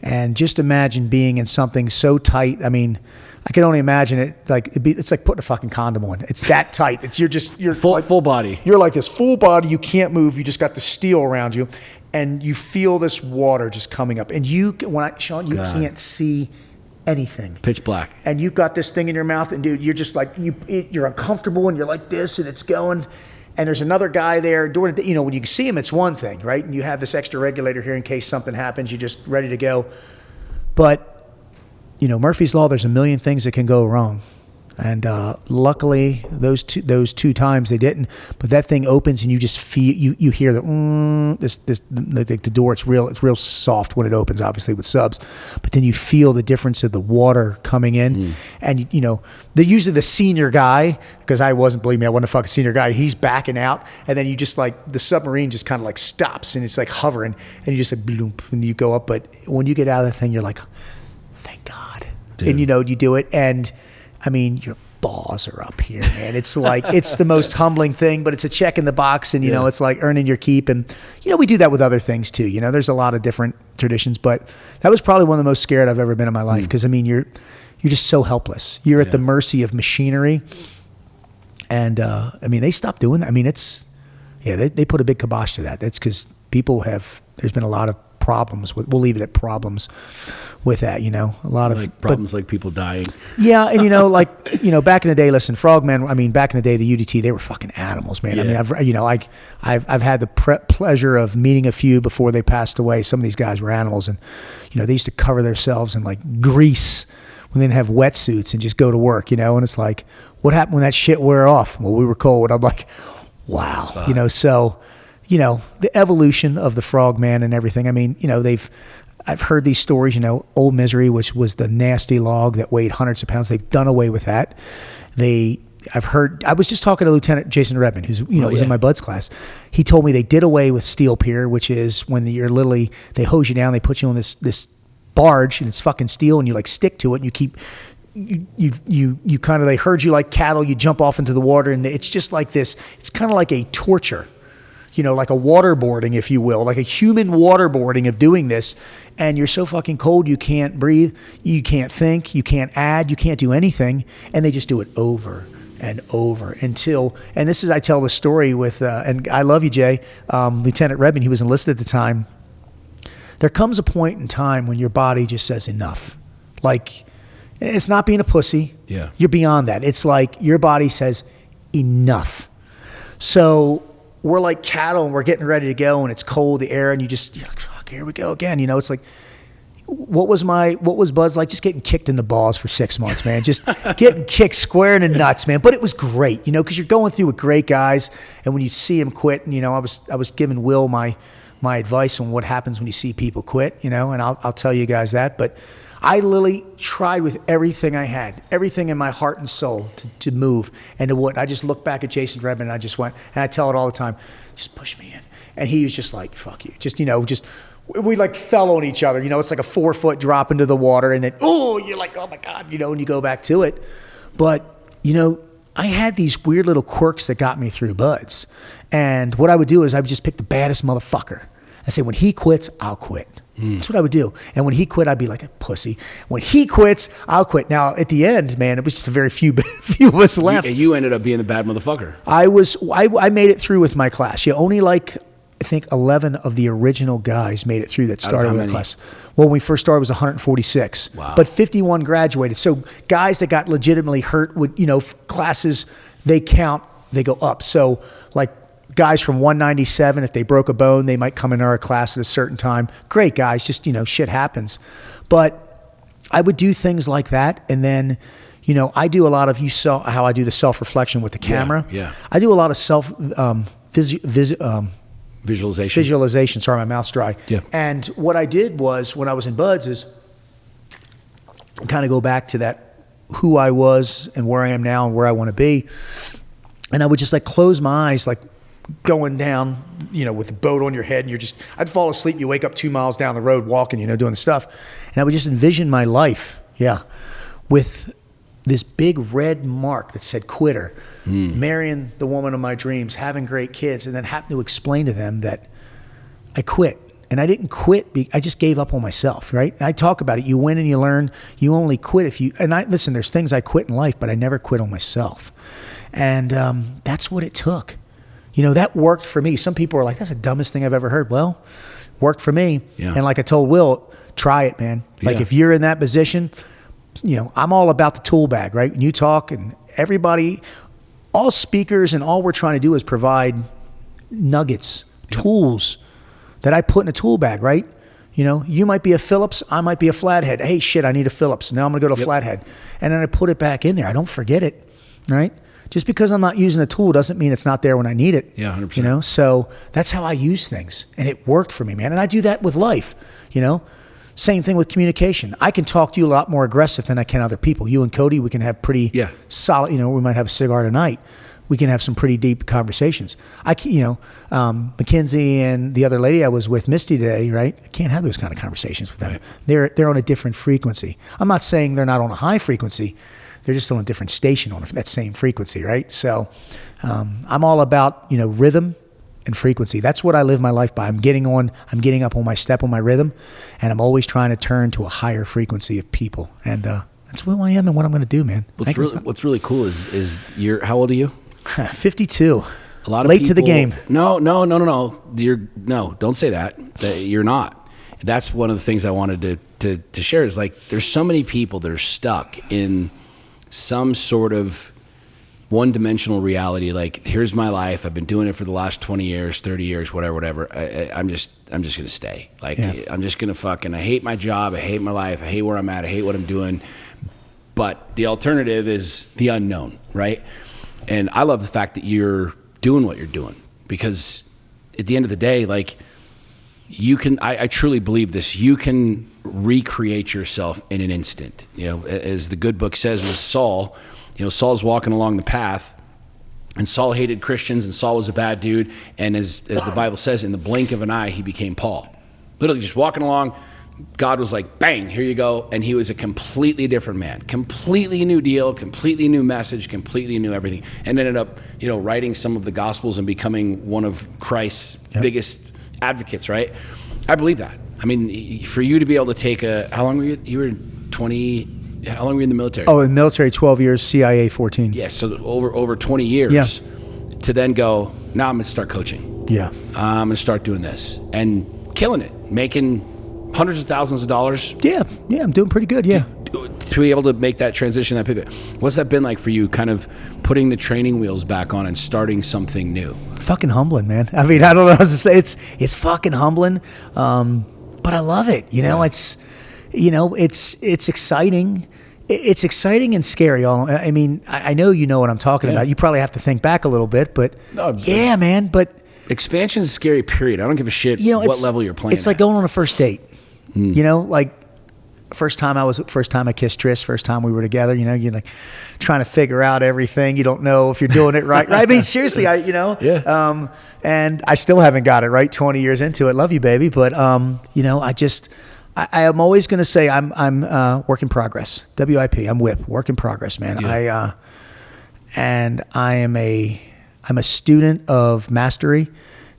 And just imagine being in something so tight. I mean, I can only imagine it like it's like putting a fucking condom on. It's that tight. You're full body. You're like this full body. You can't move. You just got the steel around you, and you feel this water just coming up. And Sean, you can't see anything. Pitch black. And you've got this thing in your mouth, and dude, you're just like you're uncomfortable, and you're like this, and it's going. And there's another guy there doing it. You know, when you see him, it's one thing, right? And you have this extra regulator here in case something happens. You're just ready to go. But you know, Murphy's Law. There's a million things that can go wrong. And luckily, those two times they didn't. But that thing opens, and you just feel you hear the door. It's real soft when it opens, obviously with subs. But then you feel the difference of the water coming in, and you know usually the senior guy, because I wasn't a fucking senior guy. He's backing out, and then you just like the submarine just kind of like stops, and it's like hovering, and you just like bloop, and you go up. But when you get out of the thing, you're like, thank God, dude. And you know you do it, and I mean, your balls are up here, man. It's like, it's the most humbling thing, but it's a check in the box, and, you know, it's like earning your keep. And, you know, we do that with other things too. You know, there's a lot of different traditions, but that was probably one of the most scared I've ever been in my life. Because, I mean, you're just so helpless. You're at the mercy of machinery. And, I mean, they stopped doing that. I mean, they put a big kibosh to that. That's because there's been a lot of problems we'll leave it at problems with that, you know, a lot of problems like people dying. Yeah. And, you know, like, you know, back in the day, listen, frogmen, I mean, back in the day, the UDT, they were fucking animals, man. Yeah. I mean, I've had the pleasure of meeting a few before they passed away. Some of these guys were animals, and, you know, they used to cover themselves in like grease when they didn't have wetsuits and just go to work, you know, and it's like, what happened when that shit wore off? Well, we were cold. I'm like, wow. You know, so, you know, the evolution of the frogman and everything. I mean, you know, I've heard these stories, you know, Old Misery, which was the nasty log that weighed hundreds of pounds. They've done away with that. I was just talking to Lieutenant Jason Redmond, who's, you know, was in my BUDS class. He told me they did away with steel pier, which is when they hose you down, they put you on this barge, and it's fucking steel, and you like stick to it, and you keep, you kind of, they herd you like cattle, you jump off into the water, and it's just like this, it's kind of like a torture. You know, like a waterboarding, if you will, like a human waterboarding of doing this. And you're so fucking cold, you can't breathe, you can't think, you can't add, you can't do anything. And they just do it over and over until, and this is, I tell the story with, and I love you, Jay, Lieutenant Redmond, he was enlisted at the time. There comes a point in time when your body just says enough. Like, it's not being a pussy. Yeah. You're beyond that. It's like your body says enough. So, we're like cattle, and we're getting ready to go, and it's cold, the air, and you're like, fuck, here we go again. You know, it's like, what was Buzz like? Just getting kicked in the balls for 6 months, man. Just getting kicked square in the nuts, man. But it was great, you know, because you're going through with great guys, and when you see him quit, and, you know, I was giving Will my advice on what happens when you see people quit, you know, and I'll tell you guys that, but I literally tried with everything I had, everything in my heart and soul to move and to what. I just looked back at Jason Redmond, and I just went, and I tell it all the time, just push me in. And he was just like, fuck you. Just, you know, we like fell on each other. You know, it's like a 4-foot drop into the water, and then, oh, you're like, oh my God, you know, and you go back to it. But, you know, I had these weird little quirks that got me through BUDS. And what I would do is I would just pick the baddest motherfucker. I say, when he quits, I'll quit. That's what I would do. And when he quit, I'd be like a pussy. When he quits, I'll quit. Now, at the end, man, it was just a very few of us left. You ended up being the bad motherfucker. I made it through with my class. Yeah, only like, I think 11 of the original guys made it through that started with the class. Well, when we first started, it was 146. Wow. But 51 graduated. So guys that got legitimately hurt with, you know, classes, they count, they go up. So like guys from 197, if they broke a bone, they might come in our class at a certain time. Great guys, just, shit happens. But I would do things like that. And then, I do a lot of, you saw how I do the self-reflection with the camera. Yeah. I do a lot of visualization. Sorry, my mouth's dry. Yeah. And what I did was, when I was in Buds, is kind of go back to that, who I was and where I am now and where I want to be. And I would just like close my eyes, like going down, with a boat on your head, and I'd fall asleep. You wake up 2 miles down the road walking, doing the stuff. And I would just envision my life, with this big red mark that said quitter, marrying the woman of my dreams, having great kids, and then having to explain to them that I quit. And I didn't quit. I just gave up on myself, right? And I talk about it. You win and you learn. You only quit if you, listen, there's things I quit in life, but I never quit on myself. And that's what it took. That worked for me. Some people are like, that's the dumbest thing I've ever heard. Well, worked for me. Yeah. And like I told Will, try it, man. Like Yeah. if you're in that position, I'm all about the tool bag, right? When you talk, and everybody, all speakers, and all we're trying to do is provide nuggets, tools that I put in a tool bag, right? You might be a Phillips, I might be a flathead. Hey, shit, I need a Phillips. Now I'm going to go to a flathead. And then I put it back in there. I don't forget it, right? Just because I'm not using a tool doesn't mean it's not there when I need it. Yeah, 100%. So that's how I use things. And it worked for me, man. And I do that with life, Same thing with communication. I can talk to you a lot more aggressive than I can other people. You and Cody, we can have pretty solid, we might have a cigar tonight. We can have some pretty deep conversations. Mackenzie and the other lady I was with, Misty, today, right? I can't have those kind of conversations with them. Right. They're on a different frequency. I'm not saying they're not on a high frequency. They're just on a different station on that same frequency, right? So I'm all about, rhythm and frequency. That's what I live my life by. I'm getting up on my step, on my rhythm, and I'm always trying to turn to a higher frequency of people. And that's who I am and what I'm going to do, man. What's really cool is how old are you? 52. A lot of late people, to the game. No. Don't say that. You're not. That's one of the things I wanted to share is like, there's so many people that are stuck in some sort of one-dimensional reality. Like, here's my life. I've been doing it for the last 20 years, 30 years, whatever. I'm just going to stay. Like, I'm just going to I hate my job. I hate my life. I hate where I'm at. I hate what I'm doing. But the alternative is the unknown, right? And I love the fact that you're doing what you're doing, because at the end of the day, like, you can, I truly believe this, you can recreate yourself in an instant. As the good book says with Saul, Saul's walking along the path, and Saul hated Christians, and Saul was a bad dude. And as the Bible says, in the blink of an eye, he became Paul. Literally just walking along, God was like, bang, here you go. And he was a completely different man, completely new deal, completely new message, completely new everything. And ended up, writing some of the Gospels and becoming one of Christ's biggest advocates, right? I believe that. I mean, for you to be able to take how long were you were 20, how long were you in the military? Oh, in the military, 12 years, CIA 14. Yeah, so over 20 years to then go, now I'm going to start coaching. Yeah. I'm going to start doing this and killing it, making hundreds of thousands of dollars. Yeah, I'm doing pretty good, to be able to make that transition, that pivot. What's that been like for you, kind of putting the training wheels back on and starting something new? Fucking humbling, man. I mean, I don't know how to say it. It's fucking humbling, but I love it. It's exciting. It's exciting and scary. I mean, I know you know what I'm talking about. You probably have to think back a little bit, but man. But expansion is scary, period. I don't give a shit what level you're playing. It's like going on a first date. Like first time I kissed Tris, first time we were together, you're like trying to figure out everything. You don't know if you're doing it right. I mean, seriously, and I still haven't got it right 20 years into it. Love you, baby. But, I am always going to say I'm work in progress. WIP. I'm WIP. Work in progress, man. Yeah. I'm a student of mastery,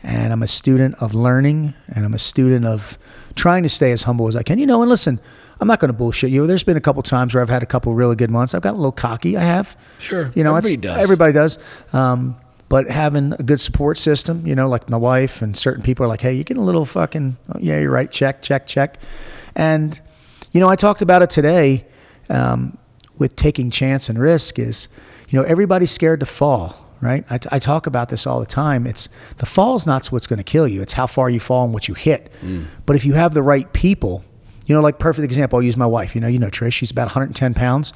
and I'm a student of learning, and I'm a student of trying to stay as humble as I can. And listen, I'm not going to bullshit you. There's been a couple times where I've had a couple really good months. I've gotten a little cocky. I have. Sure. Everybody does. But having a good support system, like my wife and certain people are like, hey, you're getting a little fucking, oh, yeah, you're right. Check. And, I talked about it today with taking chance and risk is, everybody's scared to fall, right? I talk about this all the time. It's the fall's not what's going to kill you. It's how far you fall and what you hit. But if you have the right people, like perfect example, I'll use my wife. You know Trish, she's about 110 pounds.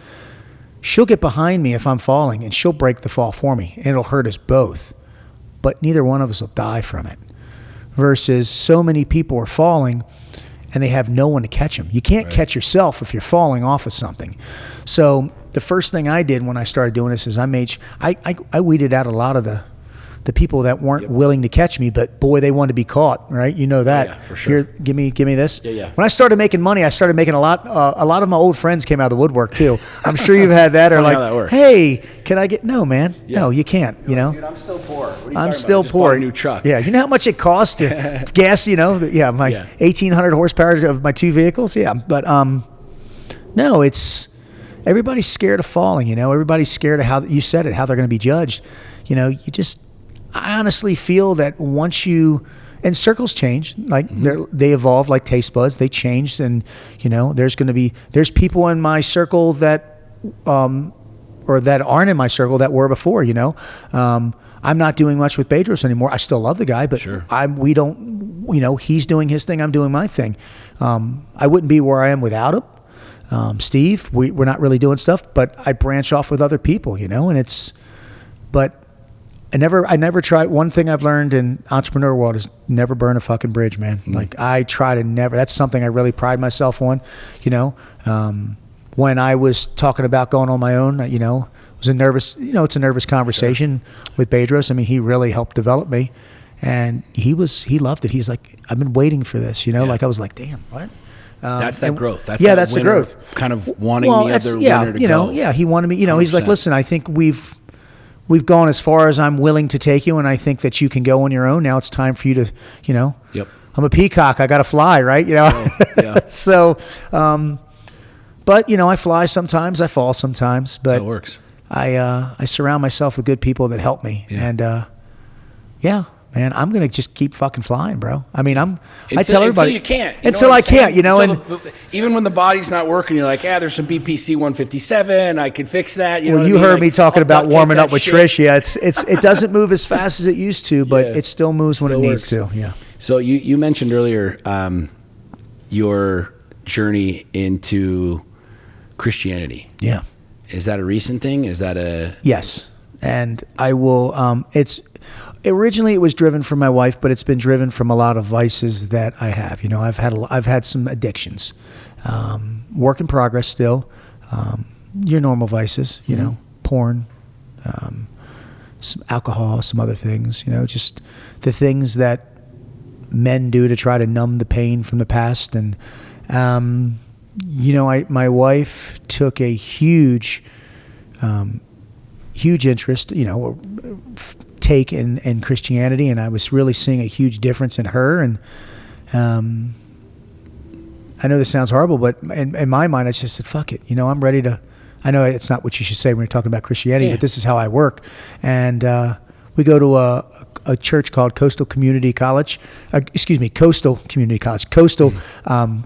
She'll get behind me if I'm falling, and she'll break the fall for me, and it'll hurt us both. But neither one of us will die from it. Versus so many people are falling, and they have no one to catch them. You can't catch yourself if you're falling off of something. So the first thing I did when I started doing this is I weeded out a lot of the people that weren't willing to catch me, but boy, they wanted to be caught, right? You know that. Oh, yeah, for sure. Here, give me this. Yeah. When I started making money, I started making a lot of my old friends came out of the woodwork too. I'm sure you've had that, or Funny like, how that works. hey, can I get? No, man, no, you can't. Dude, I'm still poor. What are you I'm talking still about? I just poor. bought a new truck. Yeah, you know how much it costs to gas. My 1,800 horsepower of my two vehicles. Yeah, but no, it's everybody's scared of falling. Everybody's scared of how you said it, how they're going to be judged. I honestly feel that once and circles change, like they evolve like taste buds, they change, and there's people in my circle that or that aren't in my circle that were before. I'm not doing much with Bedros anymore. I still love the guy, but sure. we don't, he's doing his thing, I'm doing my thing. I wouldn't be where I am without him. Steve, we're not really doing stuff, but I branch off with other people, but I never try. One thing I've learned in entrepreneur world is never burn a fucking bridge, man. Like I try to never. That's something I really pride myself on. When I was talking about going on my own, it was a nervous. It's a nervous conversation with Bedros. I mean, he really helped develop me, and he loved it. He's like, I've been waiting for this. Like I was like, damn, what? That's that growth. That's the growth. Kind of wanting the other winner to go. Yeah, he wanted me. 100%. He's like, listen, I think we've gone as far as I'm willing to take you, and I think that you can go on your own. Now it's time for you to, Yep. I'm a peacock. I got to fly, right? Yeah. So, but I fly sometimes. I fall sometimes. But that works. I surround myself with good people that help me, and man, I'm gonna just keep fucking flying, bro. I mean, I tell everybody until you can't. Until I can't, even when the body's not working, you're like, there's some BPC 157. I can fix that. You heard me talking about warming up with Trish. Yeah, it doesn't move as fast as it used to, but it still moves when it needs to. Yeah. So you mentioned earlier your journey into Christianity. Yeah. Is that a recent thing? Is that a yes? And I will. Originally, it was driven from my wife, but it's been driven from a lot of vices that I have. I've had some addictions, work in progress still. Your normal vices, porn, some alcohol, some other things. Just the things that men do to try to numb the pain from the past. And my wife took a huge interest. Take in Christianity, and I was really seeing a huge difference in her. And I know this sounds horrible, but in my mind, I just said, fuck it. I'm ready to, I know it's not what you should say when you're talking about Christianity, but this is how I work. And we go to a church called Coastal Community College. Coastal Community College. Coastal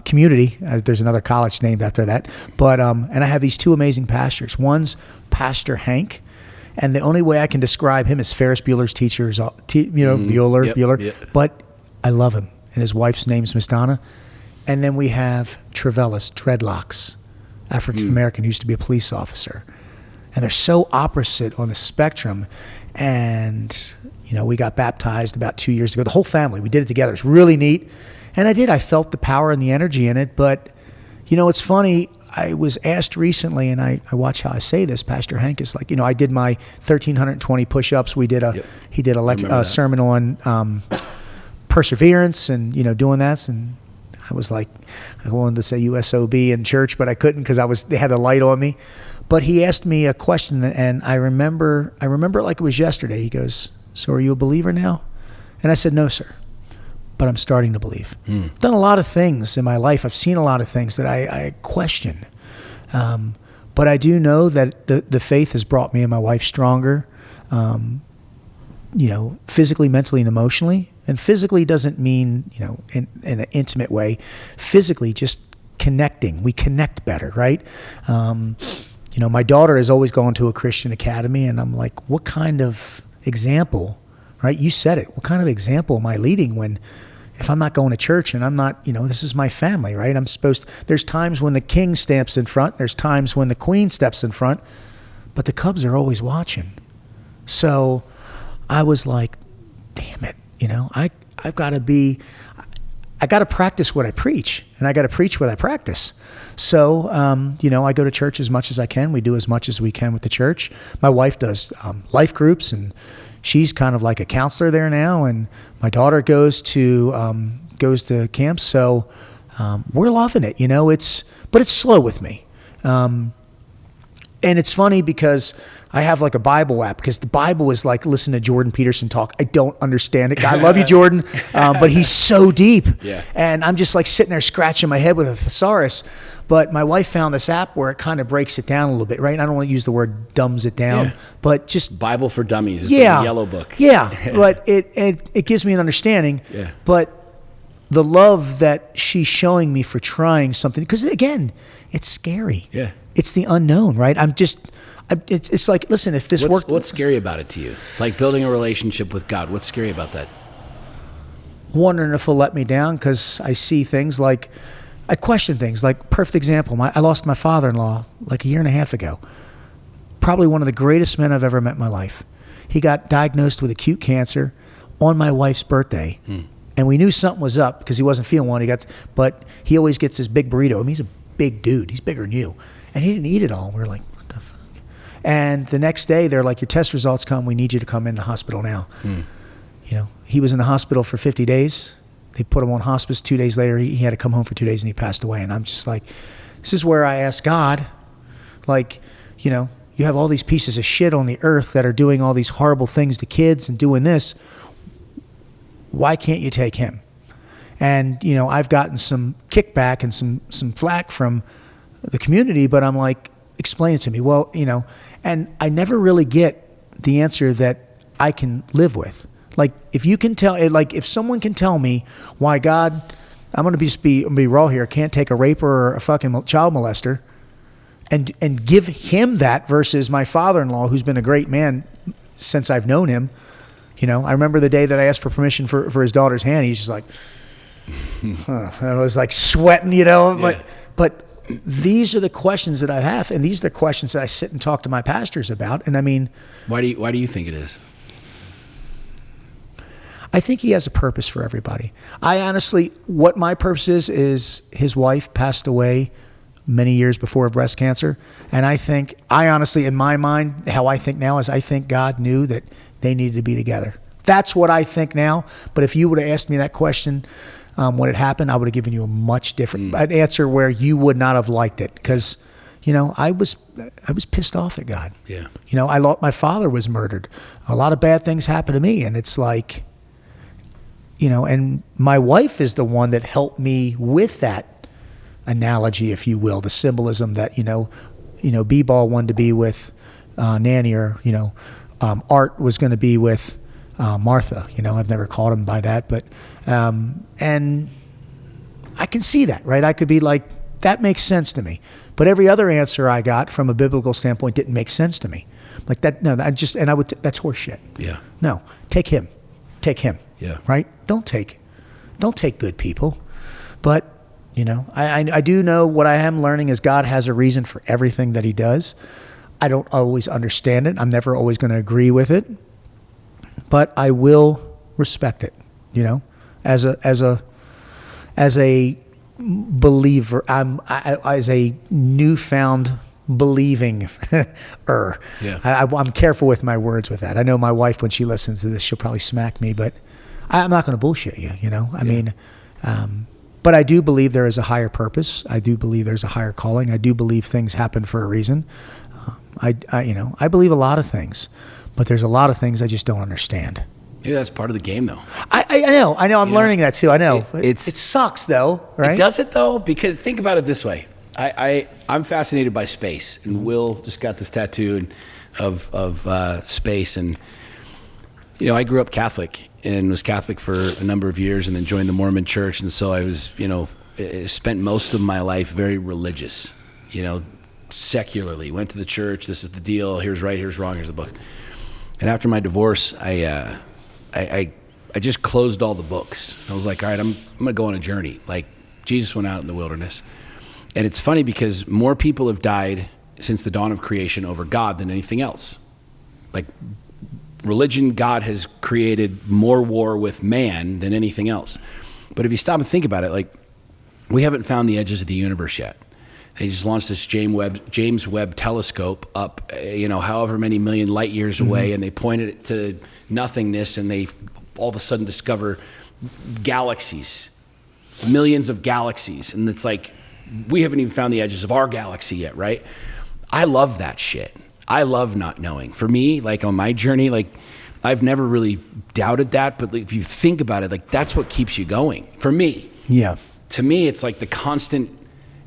Community. There's another college named after that. But and I have these two amazing pastors. One's Pastor Hank. And the only way I can describe him is Ferris Bueller's teacher, Bueller. Yep. But I love him. And his wife's name's Miss Donna. And then we have Trevellis, dreadlocks, African-American, who used to be a police officer. And they're so opposite on the spectrum. And, we got baptized about 2 years ago. The whole family, we did it together. It's really neat. And I felt the power and the energy in it. But, it's funny. I was asked recently, and I watch how I say this. Pastor Hank is like, I did my 1,320 push-ups. He did a sermon on perseverance and, doing that. And I was like, I wanted to say USOB in church, but I couldn't because they had a light on me. But he asked me a question, and I remember it like it was yesterday. He goes, so are you a believer now? And I said, no, sir. But I'm starting to believe. I've done a lot of things in my life. I've seen a lot of things that I question. But I do know that the faith has brought me and my wife stronger, physically, mentally, and emotionally. And physically doesn't mean, in an intimate way. Physically, just connecting. We connect better, right? My daughter has always gone to a Christian academy, and I'm like, what kind of example, right? You said it. What kind of example am I leading when, if I'm not going to church and I'm not, this is my family, right? There's times when the king steps in front, there's times when the queen steps in front, but the Cubs are always watching. So I was like, damn it, I've got to practice what I preach, and I got to preach what I practice. So, I go to church as much as I can. We do as much as we can with the church. My wife does life groups, and she's kind of like a counselor there now. And my daughter goes to camps. So we're loving it. But it's slow with me. And it's funny because I have like a Bible app, because the Bible is like, listen to Jordan Peterson talk. I don't understand it. I love you, Jordan. But he's so deep. Yeah. And I'm just like sitting there scratching my head with a thesaurus. But my wife found this app where it kind of breaks it down a little bit, right? I don't want to use the word dumbs it down, but just Bible for Dummies. It's like a yellow book. Yeah. But it gives me an understanding. Yeah. But the love that she's showing me for trying something, because again, it's scary. Yeah. It's the unknown, right? It's like, listen, if this worked. What's scary about it to you? Like building a relationship with God. What's scary about that? Wondering if he'll let me down, because I see things like, I question things. Like, perfect example, I lost my father-in-law like a year and a half ago. Probably one of the greatest men I've ever met in my life. He got diagnosed with acute cancer on my wife's birthday. And we knew something was up because he wasn't feeling well. But he always gets this big burrito. I mean, he's a big dude. He's bigger than you. And he didn't eat it all. We were like, what the fuck? And the next day, they're like, your test results come. We need you to come in the hospital now. He was in the hospital for 50 days. They put him on hospice. 2 days later, he had to come home for 2 days, and he passed away. And I'm just like, this is where I ask God, like, you have all these pieces of shit on the earth that are doing all these horrible things to kids and doing this. Why can't you take him? And, I've gotten some kickback and some flack from the community, but I'm like, explain it to me. Well, and I never really get the answer that I can live with. Like, if you can tell, like, if someone can tell me why God, I'm going to be raw here, can't take a raper or a fucking child molester and give him that versus my father-in-law, who's been a great man since I've known him. I remember the day that I asked for permission for his daughter's hand. He's just like, I was like sweating, Yeah. But these are the questions that I have, and these are the questions that I sit and talk to my pastors about. And I mean, why do you think it is? I think he has a purpose for everybody. I honestly, what my purpose is his wife passed away many years before of breast cancer. And I honestly, in my mind, how I think now is I think God knew that they needed to be together. That's what I think now. But if you would have asked me that question when it happened, I would have given you a much different answer where you would not have liked it. Because, I was pissed off at God. Yeah. My father was murdered. A lot of bad things happened to me. And it's like, and my wife is the one that helped me with that analogy, if you will, the symbolism that, B-Ball wanted to be with Nanny, or, Art was going to be with Martha. I've never called him by that, but, and I can see that, right? I could be like, that makes sense to me. But every other answer I got from a biblical standpoint didn't make sense to me. Like that, no, that's horseshit. Yeah. No, take him. Yeah. Right? Don't take good people. But, I do know what I am learning is God has a reason for everything that he does. I don't always understand it. I'm never always going to agree with it, but I will respect it, as a believer. As a newfound believing Yeah. I'm careful with my words with that. I know my wife, when she listens to this, she'll probably smack me, but I'm not going to bullshit you, I mean, but I do believe there is a higher purpose. I do believe there's a higher calling. I do believe things happen for a reason. I believe a lot of things, but there's a lot of things I just don't understand. Maybe that's part of the game, though. I know. I'm learning that too. I know. It sucks, though, right? Does it, though? Because think about it this way. I'm fascinated by space, and Will just got this tattoo of space. And, I grew up Catholic and was Catholic for a number of years and then joined the Mormon church. And so I was, spent most of my life very religious, secularly. Went to the church. This is the deal. Here's right, here's wrong, here's the book. And after my divorce, I just closed all the books. I was like, all right, I'm going to go on a journey. Like Jesus went out in the wilderness. And it's funny because more people have died since the dawn of creation over God than anything else. Like religion, God has created more war with man than anything else. But if you stop and think about it, like we haven't found the edges of the universe yet. They just launched this James Webb telescope up, however many million light years away, and they pointed it to nothingness, and they all of a sudden discover galaxies, millions of galaxies. And it's like, we haven't even found the edges of our galaxy yet, right? I love that shit. I love not knowing. For me, like on my journey, like I've never really doubted that, but if you think about it, like that's what keeps you going. For me. Yeah. To me, it's like the constant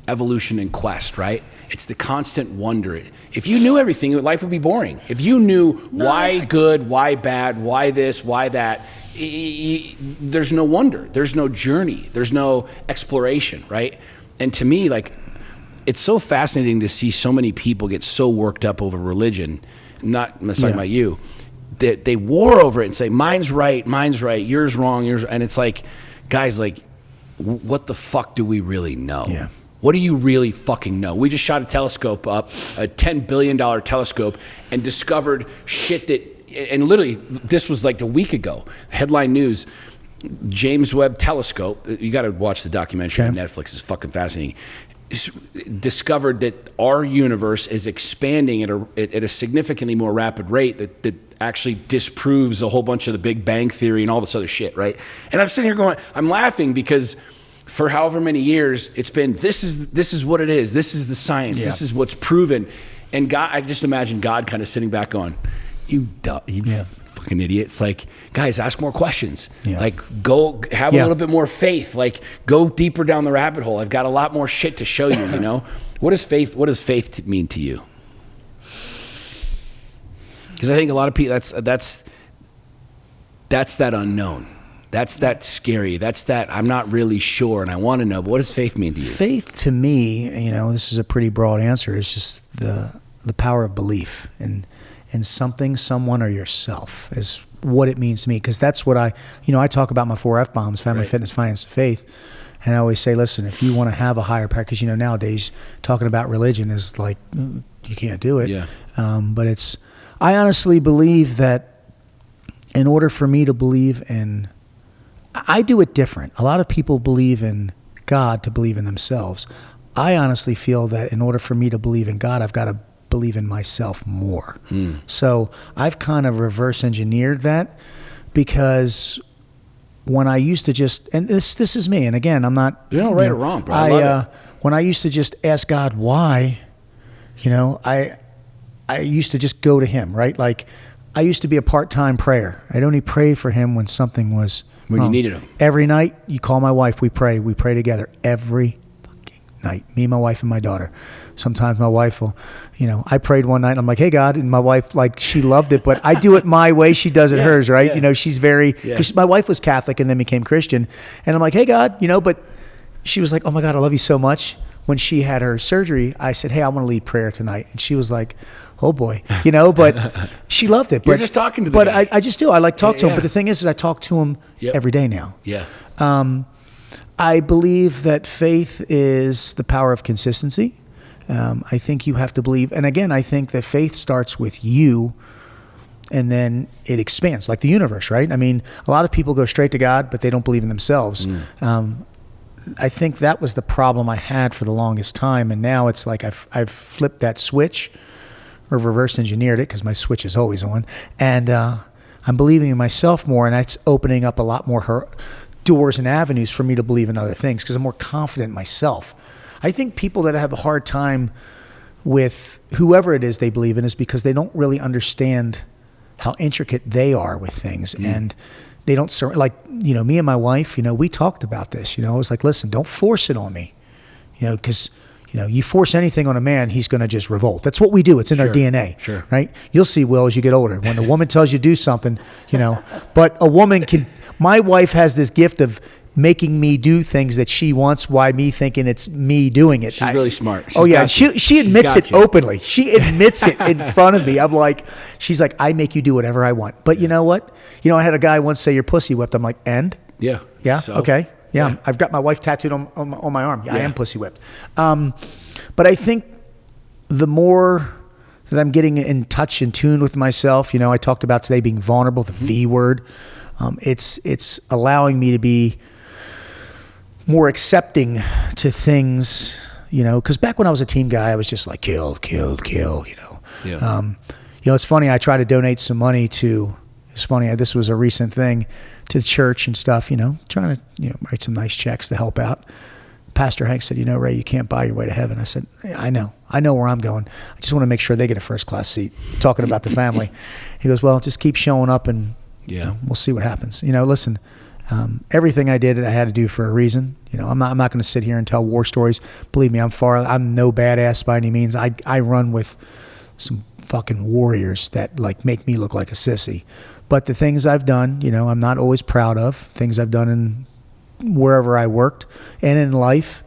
evolution and quest, right? It's the constant wonder. If you knew everything, life would be boring. If you knew why good, why bad, why this, why that, there's no wonder. There's no journey. There's no exploration, right? And to me, like, it's so fascinating to see so many people get so worked up over religion. I'm talking about you. That they war over it and say, mine's right, yours wrong, yours. And it's like, guys, like, what the fuck do we really know? Yeah. What do you really fucking know? We just shot a telescope up, a $10 billion telescope, and discovered shit that, and literally, this was like a week ago. Headline news, James Webb telescope, you got to watch the documentary on Netflix, it's fucking fascinating. Discovered that our universe is expanding at a significantly more rapid rate that actually disproves a whole bunch of the Big Bang Theory and all this other shit, right? And I'm sitting here going, I'm laughing because for however many years it's been, this is what it is. This is the science. Yeah. This is what's proven. And God, I just imagine God kind of sitting back going, you fucking idiots. Like, guys, ask more questions. Yeah. Like, go have a little bit more faith. Like, go deeper down the rabbit hole. I've got a lot more shit to show you, you know? What does faith mean to you? Because I think a lot of people, that's that unknown. That's that scary. That's that I'm not really sure and I want to know. But what does faith mean to you? Faith to me, this is a pretty broad answer, is just the power of belief in something, someone, or yourself is what it means to me. Because that's what I talk about my 4 F-bombs, family, fitness, finance, and faith. And I always say, listen, if you want to have a higher power, because nowadays talking about religion is like, you can't do it. Yeah. But I honestly believe that in order for me to believe in, I do it different. A lot of people believe in God to believe in themselves. I honestly feel that in order for me to believe in God, I've got to believe in myself more. So I've kind of reverse engineered that, because when I used to just, and this is me, and again, I'm not, you're not right or wrong, bro. I love it. When I used to just ask God why, I used to just go to him, right? Like, I used to be a part-time prayer. I'd only pray for him when something was when you needed him. Every night, you call my wife, we pray together every fucking night. Me, my wife, and my daughter. Sometimes my wife will, I prayed one night, and I'm like, hey, God, and my wife, like, she loved it, but I do it my way, she does it hers, right? Yeah. She's very, because my wife was Catholic and then became Christian, and I'm like, hey, God, but she was like, oh my God, I love you so much. When she had her surgery, I said, hey, I want to lead prayer tonight, and she was like, oh boy, but she loved it. You're just talking to the guy. I just do. I like talk to him. But the thing is I talk to him every day now. Yeah. I believe that faith is the power of consistency. I think you have to believe. And again, I think that faith starts with you and then it expands like the universe, right? I mean, a lot of people go straight to God, but they don't believe in themselves. I think that was the problem I had for the longest time. And now it's like I've flipped that switch, or reverse engineered it, because my switch is always on, and I'm believing in myself more, and that's opening up a lot more doors and avenues for me to believe in other things, because I'm more confident in myself. I think people that have a hard time with whoever it is they believe in is because they don't really understand how intricate they are with things, and they don't, like, me and my wife, we talked about this, I was like, listen, don't force it on me, because you force anything on a man, he's going to just revolt. That's what we do. It's in our DNA, right? You'll see, Will, as you get older. When a woman tells you to do something, but a woman can, my wife has this gift of making me do things that she wants, why me thinking it's me doing it. She's really smart. Oh yeah, she admits it openly. She admits it in front of me. I'm like, she's like, I make you do whatever I want. But you know what? I had a guy once say you're pussy whipped. I'm like, and? Yeah. Yeah. So, okay. Yeah. I've got my wife tattooed on my arm. Yeah, I am pussy whipped. But I think the more that I'm getting in touch and tuned with myself, I talked about today being vulnerable, the V word. It's allowing me to be more accepting to things, because back when I was a team guy, I was just like kill. Yeah. It's funny. I try to donate some money to. It's funny. This was a recent thing to the church and stuff. Trying to write some nice checks to help out. Pastor Hank said, Ray, you can't buy your way to heaven. I said, I know where I'm going. I just want to make sure they get a first class seat. Talking about the family, he goes, well, just keep showing up and we'll see what happens. Listen. Everything I did, I had to do for a reason. I'm not going to sit here and tell war stories. Believe me, I'm no badass by any means. I run with some fucking warriors that make me look like a sissy. But the things I've done, I'm not always proud of. Things I've done in wherever I worked and in life.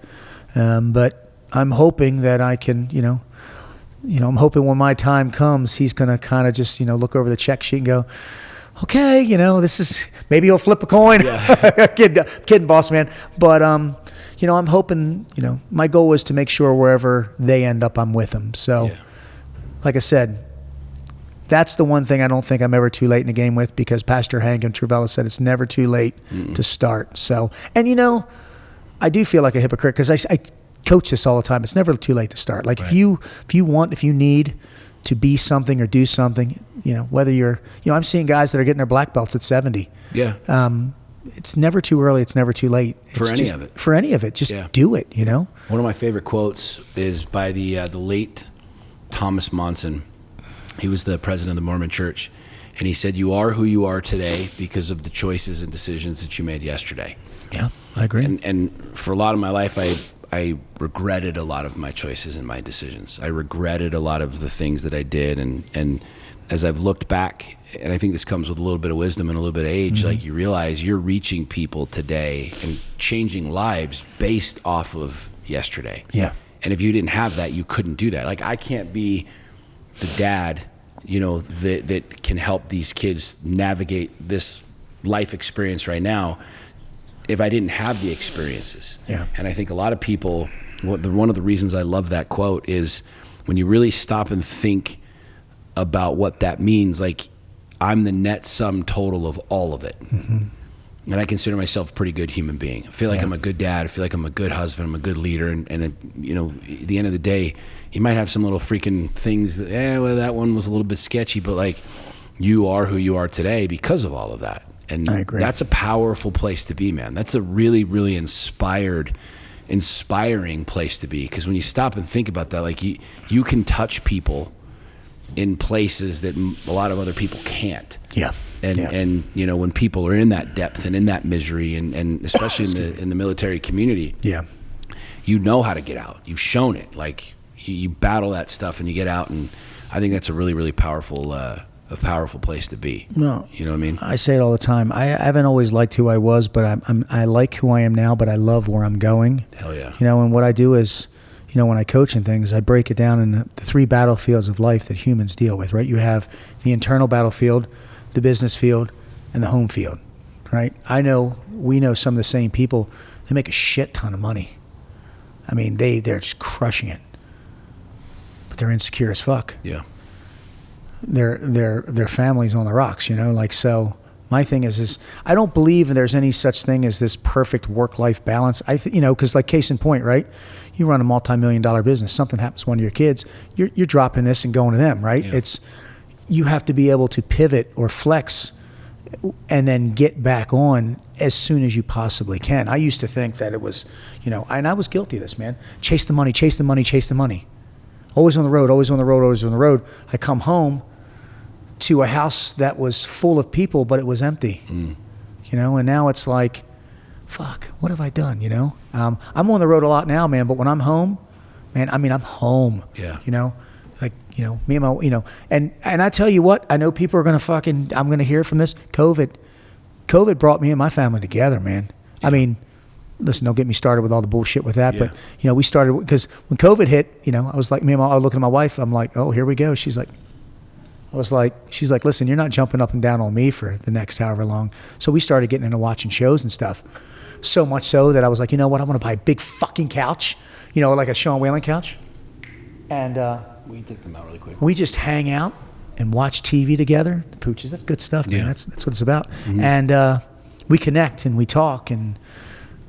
But I'm hoping that I can, I'm hoping when my time comes, he's going to kind of just, look over the check sheet and go, okay, this is, maybe he'll flip a coin. Yeah. Kidding, boss man. But, I'm hoping, my goal is to make sure wherever they end up, I'm with them. So, like I said, that's the one thing I don't think I'm ever too late in the game with, because Pastor Hank and Truvella said it's never too late to start. So, and I do feel like a hypocrite because I coach this all the time. It's never too late to start. Like if you need to be something or do something, whether you're, I'm seeing guys that are getting their black belts at 70. Yeah. It's never too early. It's never too late. For any of it. Just do it, One of my favorite quotes is by the late Thomas Monson. He was the president of the Mormon Church. And he said, you are who you are today because of the choices and decisions that you made yesterday. Yeah, I agree. And for a lot of my life, I regretted a lot of my choices and my decisions. I regretted a lot of the things that I did. And as I've looked back, and I think this comes with a little bit of wisdom and a little bit of age, you realize you're reaching people today and changing lives based off of yesterday. Yeah. And if you didn't have that, you couldn't do that. I can't be the dad, that can help these kids navigate this life experience right now if I didn't have the experiences. Yeah. And I think a lot of people, one of the reasons I love that quote is when you really stop and think about what that means, I'm the net sum total of all of it. Mm-hmm. And I consider myself a pretty good human being. I feel like I'm a good dad. I feel like I'm a good husband. I'm a good leader. And at the end of the day, you might have some little freaking things that, that one was a little bit sketchy, but you are who you are today because of all of that. And I agree. That's a powerful place to be, man. That's a really, really inspiring place to be. Because when you stop and think about that, you can touch people in places that a lot of other people can't. Yeah. And when people are in that depth and in that misery, and especially in the military community, you know how to get out. You've shown it. You battle that stuff and you get out, and I think that's a really, really powerful place to be. No, you know what I mean? I say it all the time. I haven't always liked who I was, but I like who I am now. But I love where I'm going. Hell yeah. And what I do is, when I coach and things, I break it down in the three battlefields of life that humans deal with. Right? You have the internal battlefield, the business field, and the home field. Right? We know some of the same people. They make a shit ton of money. I mean, they're just crushing it, but they're insecure as fuck. Yeah. Their family's on the rocks, so my thing is I don't believe there's any such thing as this perfect work-life balance. I think, because case in point, right? You run a multi-million-dollar business, something happens to one of your kids, you're dropping this and going to them, right? Yeah. You have to be able to pivot or flex and then get back on as soon as you possibly can. I used to think that it was, and I was guilty of this, man. Chase the money, chase the money, chase the money. Always on the road, always on the road, always on the road. I come home to a house that was full of people, but it was empty. And now it's like, fuck, what have I done, I'm on the road a lot now, man, but when I'm home, man, I'm home. Yeah. Me and my, and I tell you what, I know people are going to I'm going to hear from this. COVID brought me and my family together, man. I mean, listen, don't get me started with all the bullshit with that. Yeah. But, you know, we started because when COVID hit, you know, I was like, I was looking at my wife. I'm like, oh, here we go. She's like, listen, you're not jumping up and down on me for the next however long. So we started getting into watching shows and stuff. So much so that I was like, you know what? I want to buy a big fucking couch, you know, like a Sean Whalen couch. And We can take them out really quick. we just hang out and watch TV together. The pooches, that's good stuff, man. Yeah. That's what it's about. And we connect and we talk and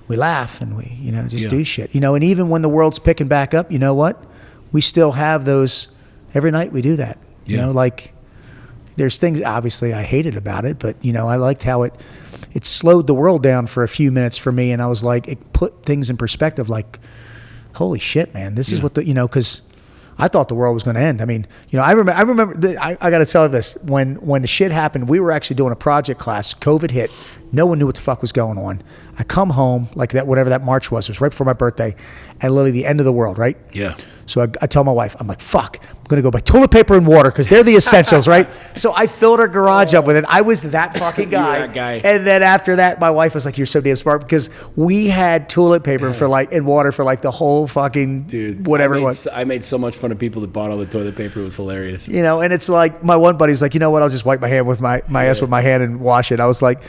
we laugh and we, you know, just do shit. You know, and even when the world's picking back up, you know what? We still have those, every night we do that. You know, like there's things obviously I hated about it, but you know, I liked how it slowed the world down for a few minutes for me. And I was like, it put things in perspective, like, holy shit, man, this is what the, you know, cause I thought the world was going to end. I mean, you know, I remember I got to tell you this, when the shit happened, we were actually doing a project class, COVID hit. No one knew what the fuck was going on. I come home like that, whatever that March was. It was right before my birthday, and literally the end of the world, right? Yeah. So I tell my wife, I'm like, fuck, I'm going to go buy toilet paper and water because they're the essentials, right? So I filled our garage up with it. I was that fucking guy. That guy. And then after that, my wife was like, you're so damn smart because we had toilet paper for like, and water for like the whole fucking, whatever it was. I made so much fun of people that bought all the toilet paper. It was hilarious. You know, and it's like my one buddy was like, you know what? I'll just wipe my hand with my ass with my hand and wash it. I was like,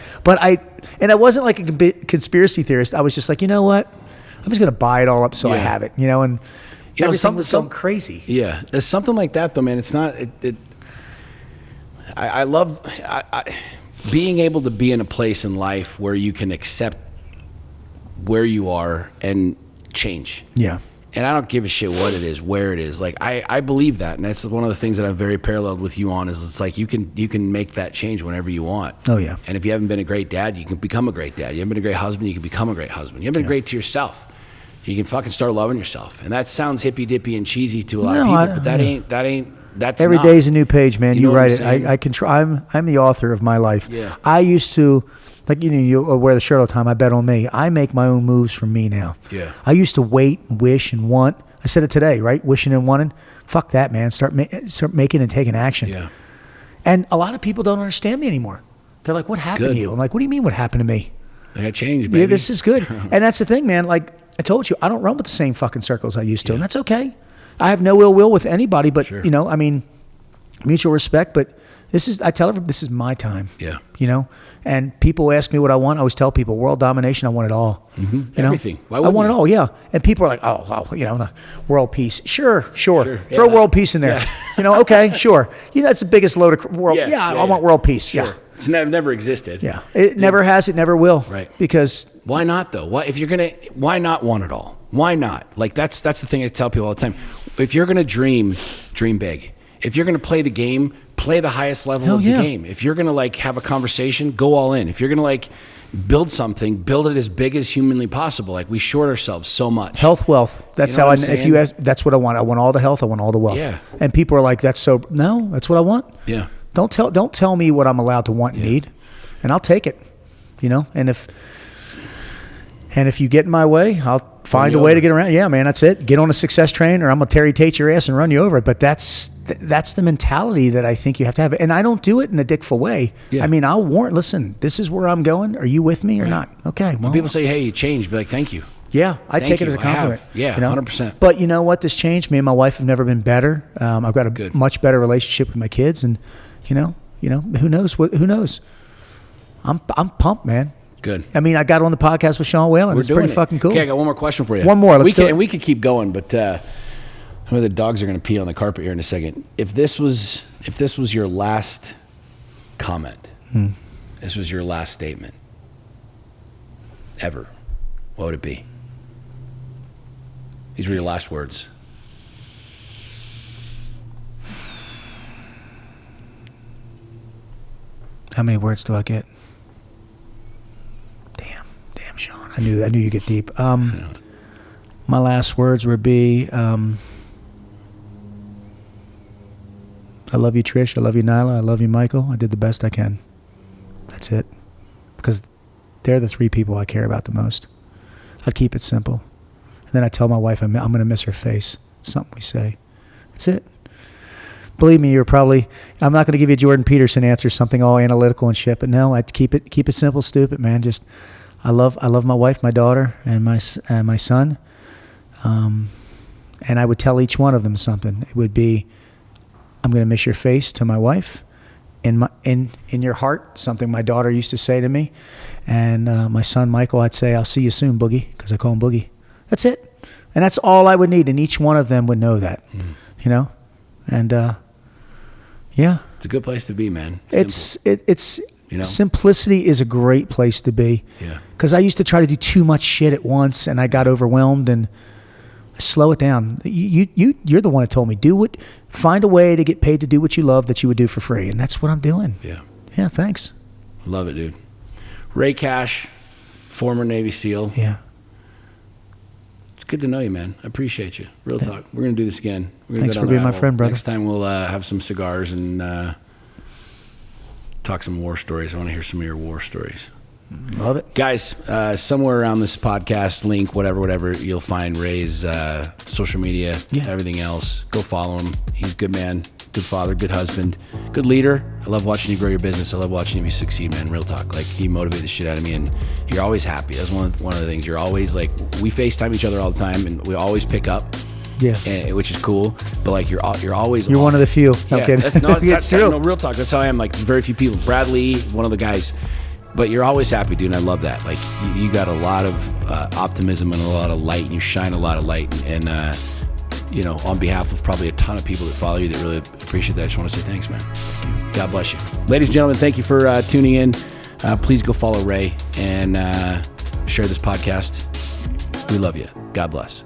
and I wasn't like a conspiracy theorist. I was just like, you know what? I'm just going to buy it all up so I have it, you know, and everything was so crazy. Yeah. There's something like that though, man. It's not, I love being able to be in a place in life where you can accept where you are and change. Yeah. And I don't give a shit what it is, where it is. Like I believe that, and that's one of the things that I'm very paralleled with you on. Is it's like you can make that change whenever you want. Oh yeah. And if you haven't been a great dad, you can become a great dad. You haven't been a great husband, you can become a great husband. You haven't been great to yourself, you can fucking start loving yourself. And that sounds hippy dippy and cheesy to a lot of people, but that's every not. Day's a new page, man. You know write what I'm it. I can try. I'm the author of my life. Yeah. I used to. Like, you know, you wear the shirt all the time. I bet on me. I make my own moves for me now. Yeah. I used to wait, wish, and want. I said it today, right? Wishing and wanting. Fuck that, man. Start making and taking action. Yeah. And a lot of people don't understand me anymore. They're like, what happened to you? I'm like, what do you mean what happened to me? I got changed, baby. Yeah, this is good. And that's the thing, man. Like I told you, I don't run with the same fucking circles I used to. And that's okay. I have no ill will with anybody, but, you know, I mean, mutual respect, but I tell everyone, this is my time. Yeah. You know, and people ask me what I want. I always tell people, world domination, I want it all. Mm-hmm. You know? Everything. Why I wouldn't want you? it all, yeah. And people are like, oh, you know, world peace. Sure. Sure. Throw Yeah. world peace in there. Yeah. You know, okay, sure. You know, it's the biggest load of world. Yeah, I want world peace. Sure. Yeah. It's never existed. Yeah. It never has, it never will. Right. Because why not though? Why not want it all? Why not? Like that's the thing I tell people all the time. If you're gonna dream big. If you're gonna play the game, play the highest level of the game. If you're gonna like have a conversation, go all in. If you're gonna like build something, build it as big as humanly possible. Like we short ourselves so much. health, wealth. That's You know how what I'm if saying? you ask, that's what I want. I want all the health. I want all the wealth. Yeah. And people are like, no, that's what I want. Yeah. Don't tell me what I'm allowed to want and need, and I'll take it. You know, and if you get in my way, I'll find a way to get around. Yeah, man, that's it. Get on a success train, or I'm gonna Terry Tate your ass and run you over. But that's the mentality that I think you have to have. And I don't do it in a dickful way. Yeah. I mean, I'll warn. Listen, this is where I'm going. Are you with me or not? Okay. Well, When people say, "Hey, you changed," be like, "Thank you." yeah, I take it you. as a I have. compliment. Yeah, you know? 100%. But you know what? This changed. Me and my wife have never been better. I've got a much better relationship with my kids, and you know, who knows? Who knows? I'm pumped, man. Good. I mean, I got on the podcast with Sean Whalen. It's pretty fucking cool. Okay, I got one more question for you. One more. Let's do it. And we could keep going, but the dogs are going to pee on the carpet here in a second. If this was your last comment, this was your last statement ever, what would it be? These were your last words. How many words do I get? Damn, Sean. I knew you get deep. My last words would be, I love you, Trish. I love you, Nyla. I love you, Michael. I did the best I can. That's it. Because they're the three people I care about the most. I'd keep it simple. And then I tell my wife I'm going to miss her face. It's something we say. That's it. Believe me, I'm not going to give you a Jordan Peterson answer, something all analytical and shit, but no, I'd keep it simple, stupid, man. Just, I love my wife, my daughter, and my son. And I would tell each one of them something. It would be, I'm going to miss your face, to my wife. In your heart, something my daughter used to say to me. And my son, Michael, I'd say, I'll see you soon, Boogie, because I call him Boogie. That's it. And that's all I would need. And each one of them would know that, you know? And, yeah. It's a good place to be, man. It's you know? Simplicity is a great place to be. Yeah. Because I used to try to do too much shit at once, and I got overwhelmed. And slow it down. You're the one that told me, find a way to get paid to do what you love that you would do for free, and that's what I'm doing. Yeah. Yeah. Thanks. Love it, dude. Ray Cash, former Navy SEAL. Yeah. It's good to know you, man. I appreciate you. Real talk. We're gonna do this again. Thanks for being my friend, brother. Next time we'll have some cigars and talk some war stories. I want to hear some of your war stories. Love it. Guys, somewhere around this podcast link, whatever, you'll find Ray's social media, everything else. Go follow him. He's a good man, good father, good husband, good leader. I love watching you grow your business. I love watching you succeed, man. Real talk. Like, he motivated the shit out of me, and you're always happy. That's one of the things. You're always like, we FaceTime each other all the time, and we always pick up. Yeah, which is cool. But like, you're always. You're one of the few. I'm kidding. It's true. No, real talk. That's how I am. Like, very few people. Bradley, one of the guys. But you're always happy, dude, and I love that. Like, you got a lot of optimism and a lot of light, and you shine a lot of light. And you know, on behalf of probably a ton of people that follow you that really appreciate that, I just want to say thanks, man. God bless you. Ladies and gentlemen, thank you for tuning in. Please go follow Ray and share this podcast. We love you. God bless.